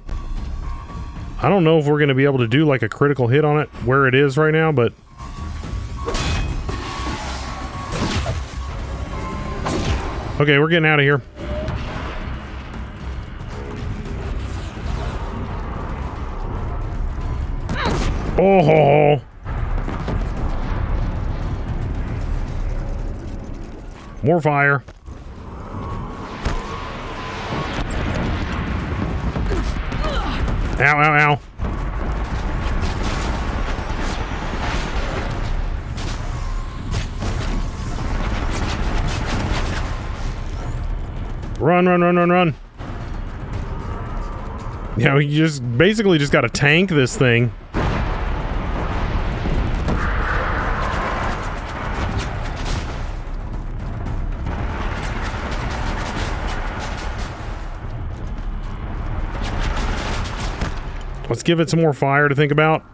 I don't know if we're going to be able to do, like, a critical hit on it where it is right now, but... Okay, we're getting out of here. Oh! More fire. Ow, ow, ow. Run, run, run, run, run. Yeah, we basically just gotta tank this thing. Let's give it some more fire to think about.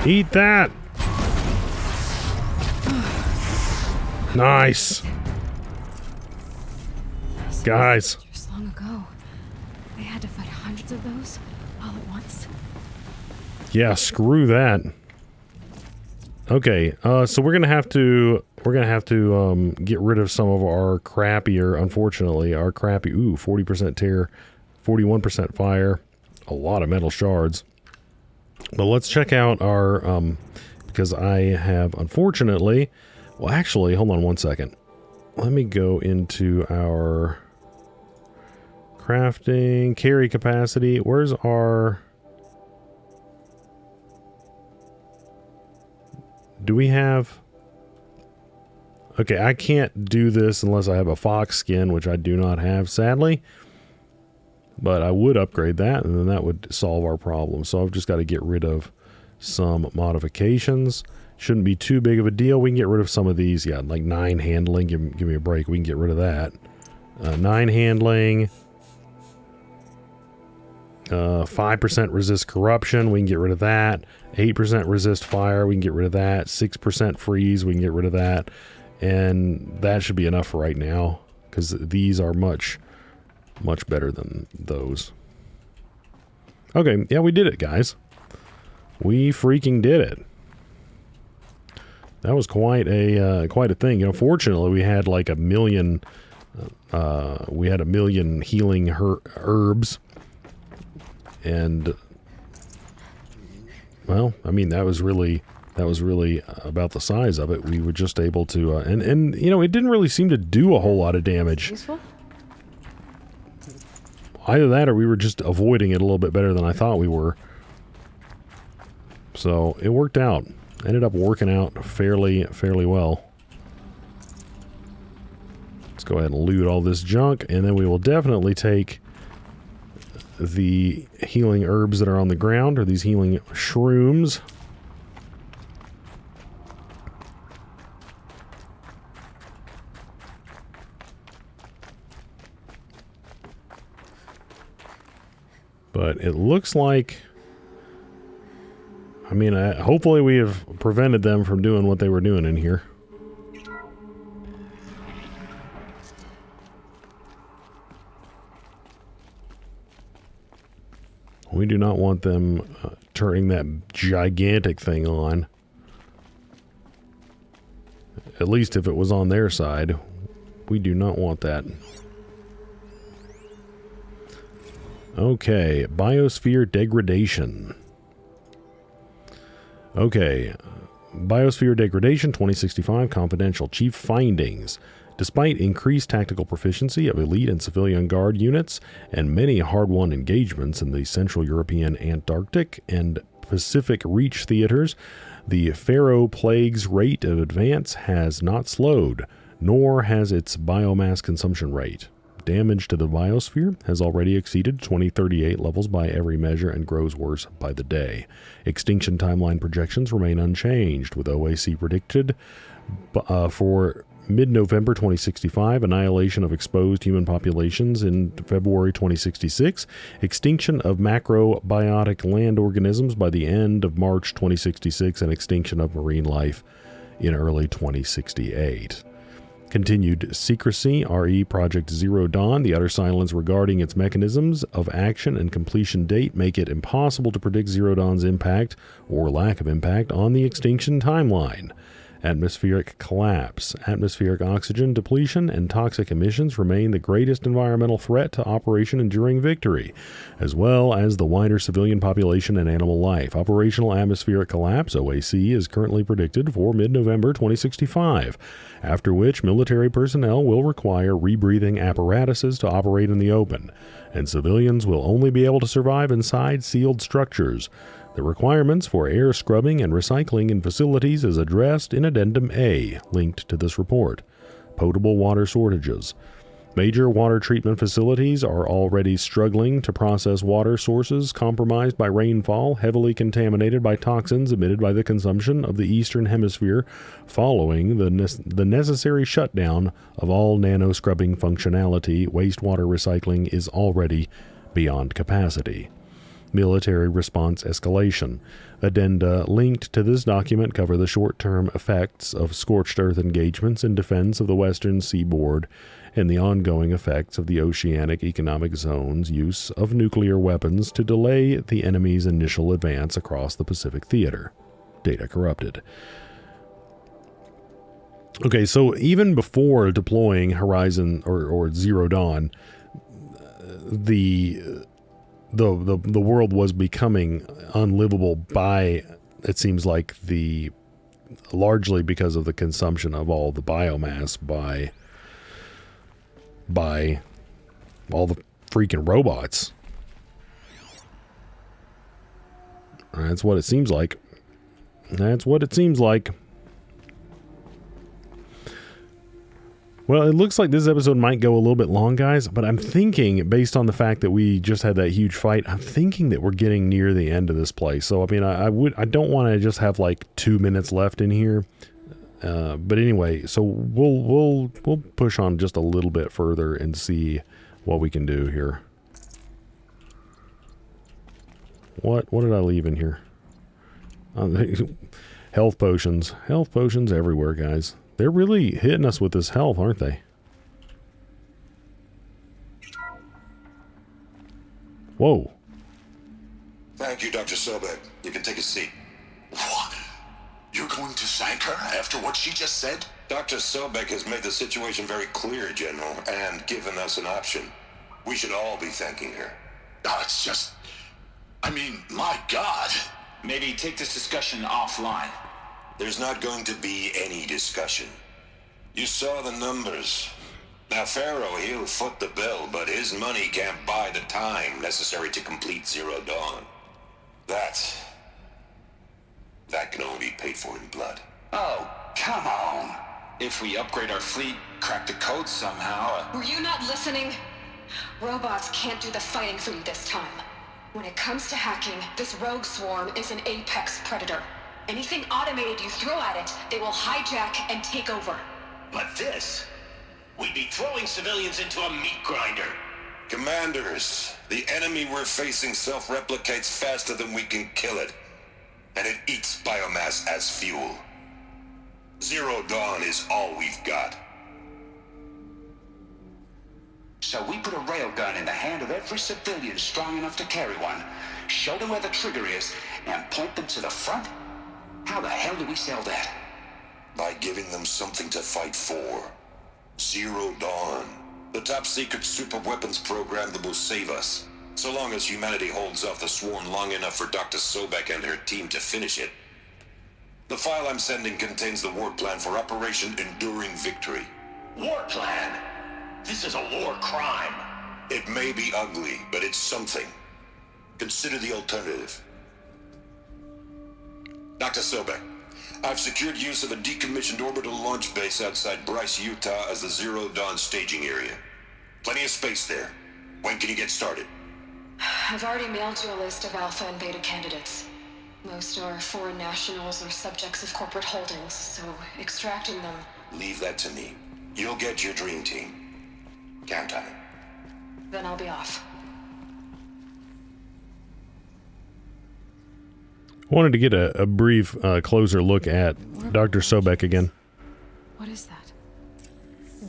Eat that. Nice. Guys. Just long ago, they had to fight hundreds of those all at once. Yeah, screw that. Okay, so we're gonna have to get rid of some of our crappier, unfortunately, our crappy. 40% tear, 41% fire, a lot of metal shards. But let's check out our because I have unfortunately. Well, actually, hold on one second. Let me go into our crafting carry capacity. Where's our? Do we have? Okay, I can't do this unless I have a fox skin, which I do not have, sadly. But I would upgrade that, and then that would solve our problem. So I've just got to get rid of some modifications. Shouldn't be too big of a deal. We can get rid of some of these. Yeah, like 9 handling. Give me a break. We can get rid of that. 9 handling. 5% resist corruption. We can get rid of that. 8% resist fire. We can get rid of that. 6% freeze. We can get rid of that. And that should be enough for right now, because these are much better than those. Okay, yeah, we did it, guys. We freaking did it. That was quite a thing. You know, fortunately, we had like a million. We had a million healing herbs, and well, I mean, that was really about the size of it. We were just able to, and you know, it didn't really seem to do a whole lot of damage. Useful? Either that or we were just avoiding it a little bit better than I thought we were. So it worked out. Ended up working out fairly well. Let's go ahead and loot all this junk, and then we will definitely take the healing herbs that are on the ground, or these healing shrooms. But it looks like, I mean, hopefully we have prevented them from doing what they were doing in here. We do not want them turning that gigantic thing on. At least if it was on their side. We do not want that. Okay, biosphere degradation. Okay, biosphere degradation 2065 confidential chief findings. Despite increased tactical proficiency of elite and civilian guard units and many hard-won engagements in the Central European, Antarctic, and Pacific Reach theaters, the Pharaoh Plague's rate of advance has not slowed, nor has its biomass consumption rate. Damage to the biosphere has already exceeded 2038 levels by every measure and grows worse by the day. Extinction timeline projections remain unchanged, with OAC predicted for mid-November 2065, annihilation of exposed human populations in February 2066, extinction of macrobiotic land organisms by the end of March 2066, and extinction of marine life in early 2068. Continued secrecy, RE Project Zero Dawn, the utter silence regarding its mechanisms of action and completion date make it impossible to predict Zero Dawn's impact or lack of impact on the extinction timeline. Atmospheric collapse, atmospheric oxygen depletion, and toxic emissions remain the greatest environmental threat to Operation Enduring Victory, as well as the wider civilian population and animal life. Operational atmospheric collapse, OAC, is currently predicted for mid-November 2065, after which military personnel will require rebreathing apparatuses to operate in the open, and civilians will only be able to survive inside sealed structures. The requirements for air scrubbing and recycling in facilities is addressed in Addendum A, linked to this report. Potable water shortages. Major water treatment facilities are already struggling to process water sources compromised by rainfall, heavily contaminated by toxins emitted by the consumption of the Eastern Hemisphere following the necessary shutdown of all nano-scrubbing functionality. Wastewater recycling is already beyond capacity. Military response escalation. Addenda linked to this document cover the short-term effects of scorched earth engagements in defense of the western seaboard and the ongoing effects of the Oceanic Economic Zone's use of nuclear weapons to delay the enemy's initial advance across the Pacific Theater. Data corrupted. Okay, so even before deploying Horizon or Zero Dawn, the world was becoming unlivable by, it seems like, largely because of the consumption of all the biomass by all the freaking robots. That's what it seems like. Well, it looks like this episode might go a little bit long, guys, but I'm thinking, based on the fact that we just had that huge fight, I'm thinking that we're getting near the end of this place. So, I mean, I don't want to just have like 2 minutes left in here. But anyway, so we'll push on just a little bit further and see what we can do here. What did I leave in here? Health potions everywhere, guys. They're really hitting us with this health, aren't they? Whoa. Thank you, Dr. Sobek. You can take a seat. What? You're going to thank her after what she just said? Dr. Sobek has made the situation very clear, General, and given us an option. We should all be thanking her. No, it's just... I mean, my God. Maybe take this discussion offline. There's not going to be any discussion. You saw the numbers. Now, Pharaoh, he'll foot the bill, but his money can't buy the time necessary to complete Zero Dawn. That can only be paid for in blood. Oh, come on. If we upgrade our fleet, crack the code somehow... Were you not listening? Robots can't do the fighting for you this time. When it comes to hacking, this rogue swarm is an apex predator. Anything automated you throw at it, they will hijack and take over. But this... we'd be throwing civilians into a meat grinder. Commanders, the enemy we're facing self-replicates faster than we can kill it. And it eats biomass as fuel. Zero Dawn is all we've got. So we put a railgun in the hand of every civilian strong enough to carry one, show them where the trigger is, and point them to the front? How the hell do we sell that? By giving them something to fight for. Zero Dawn. The top-secret super-weapons program that will save us. So long as humanity holds off the swarm long enough for Dr. Sobek and her team to finish it. The file I'm sending contains the war plan for Operation Enduring Victory. War plan? This is a war crime. It may be ugly, but it's something. Consider the alternative. Dr. Sobek, I've secured use of a decommissioned orbital launch base outside Bryce, Utah as the Zero Dawn staging area. Plenty of space there. When can you get started? I've already mailed you a list of alpha and beta candidates. Most are foreign nationals or subjects of corporate holdings, so extracting them... Leave that to me. You'll get your dream team. Count on it. Then I'll be off. I wanted to get a brief closer look at Dr. Sobek again. What is that?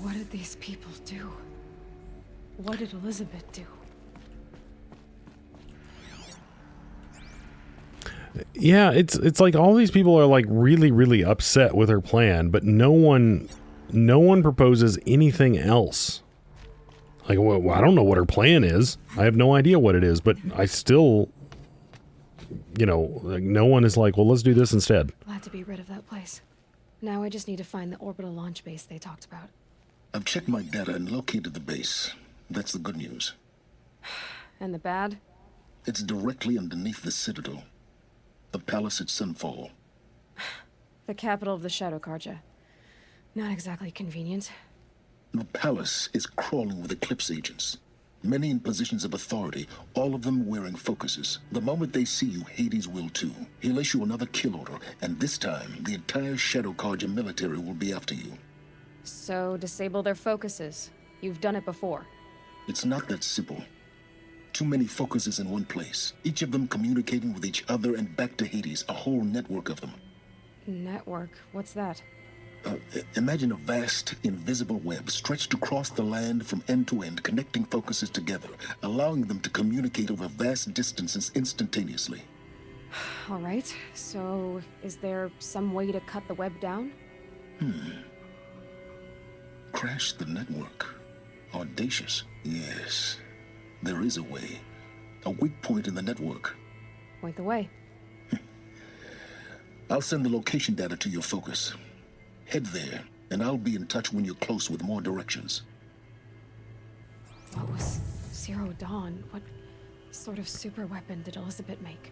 What did these people do? What did Elizabeth do? Yeah, it's like all these people are like really, really upset with her plan, but no one proposes anything else. Like, well, I don't know what her plan is. I have no idea what it is, but I still, like no one is like, well, let's do this instead. Glad to be rid of that place. Now I just need to find the orbital launch base they talked about. I've checked my data and located the base. That's the good news. And the bad? It's directly underneath the Citadel. The palace at Sunfall. The capital of the Shadow Carja. Not exactly convenient. The palace is crawling with Eclipse agents. Many in positions of authority, all of them wearing focuses. The moment they see you, Hades will too. He'll issue another kill order, and this time, the entire Shadow Carja military will be after you. So, disable their focuses. You've done it before. It's not that simple. Too many focuses in one place, each of them communicating with each other and back to Hades, a whole network of them. Network? What's that? Imagine a vast, invisible web stretched across the land from end to end, connecting focuses together, allowing them to communicate over vast distances instantaneously. All right, so is there some way to cut the web down? Crash the network. Audacious. Yes, there is a way. A weak point in the network. Point the way. I'll send the location data to your focus. Head there, and I'll be in touch when you're close with more directions. What was Zero Dawn? What sort of super weapon did Elizabeth make?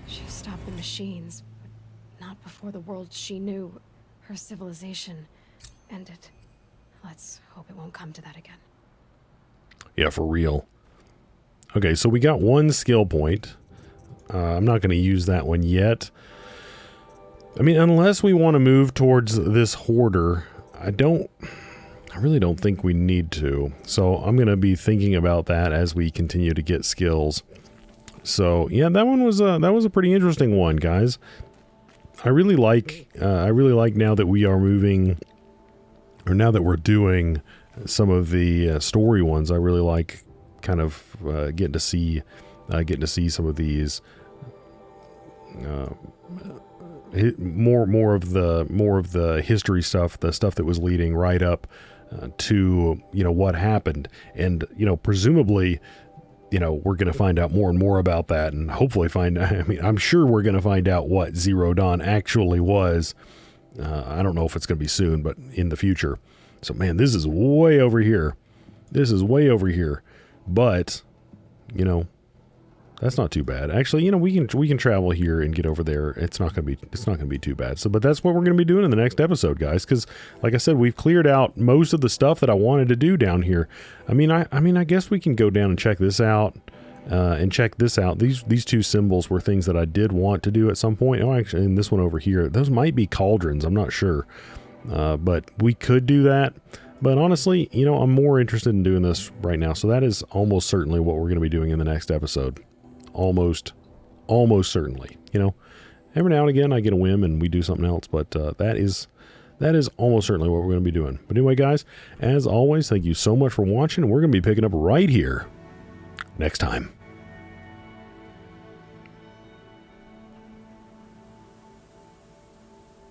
She stopped the machines, but not before the world she knew, her civilization, ended. Let's hope it won't come to that again. Yeah, for real. Okay, so we got one skill point. I'm not going to use that one yet. I mean, unless we want to move towards this hoarder, I really don't think we need to. So I'm going to be thinking about that as we continue to get skills. So yeah, that was a pretty interesting one, guys. I really like now that we are moving, or now that we're doing some of the story ones. I really like kind of getting to see some of these. More of the history stuff, the stuff that was leading right up to what happened, and presumably we're going to find out more and more about that, and hopefully I'm sure we're going to find out what Zero Dawn actually was. I don't know if it's going to be soon, but in the future. So man, this is way over here. But that's not too bad. Actually, we can travel here and get over there. It's not going to be too bad. So, but that's what we're going to be doing in the next episode, guys, cuz like I said, we've cleared out most of the stuff that I wanted to do down here. I mean, I guess we can go down and check this out. These two symbols were things that I did want to do at some point. Oh, actually, and this one over here, those might be cauldrons. I'm not sure. But we could do that. But honestly, I'm more interested in doing this right now. So that is almost certainly what we're going to be doing in the next episode. Almost certainly. Every now and again I get a whim and we do something else, but that is almost certainly what we're going to be doing. But anyway, guys, as always, thank you so much for watching, and we're going to be picking up right here next time.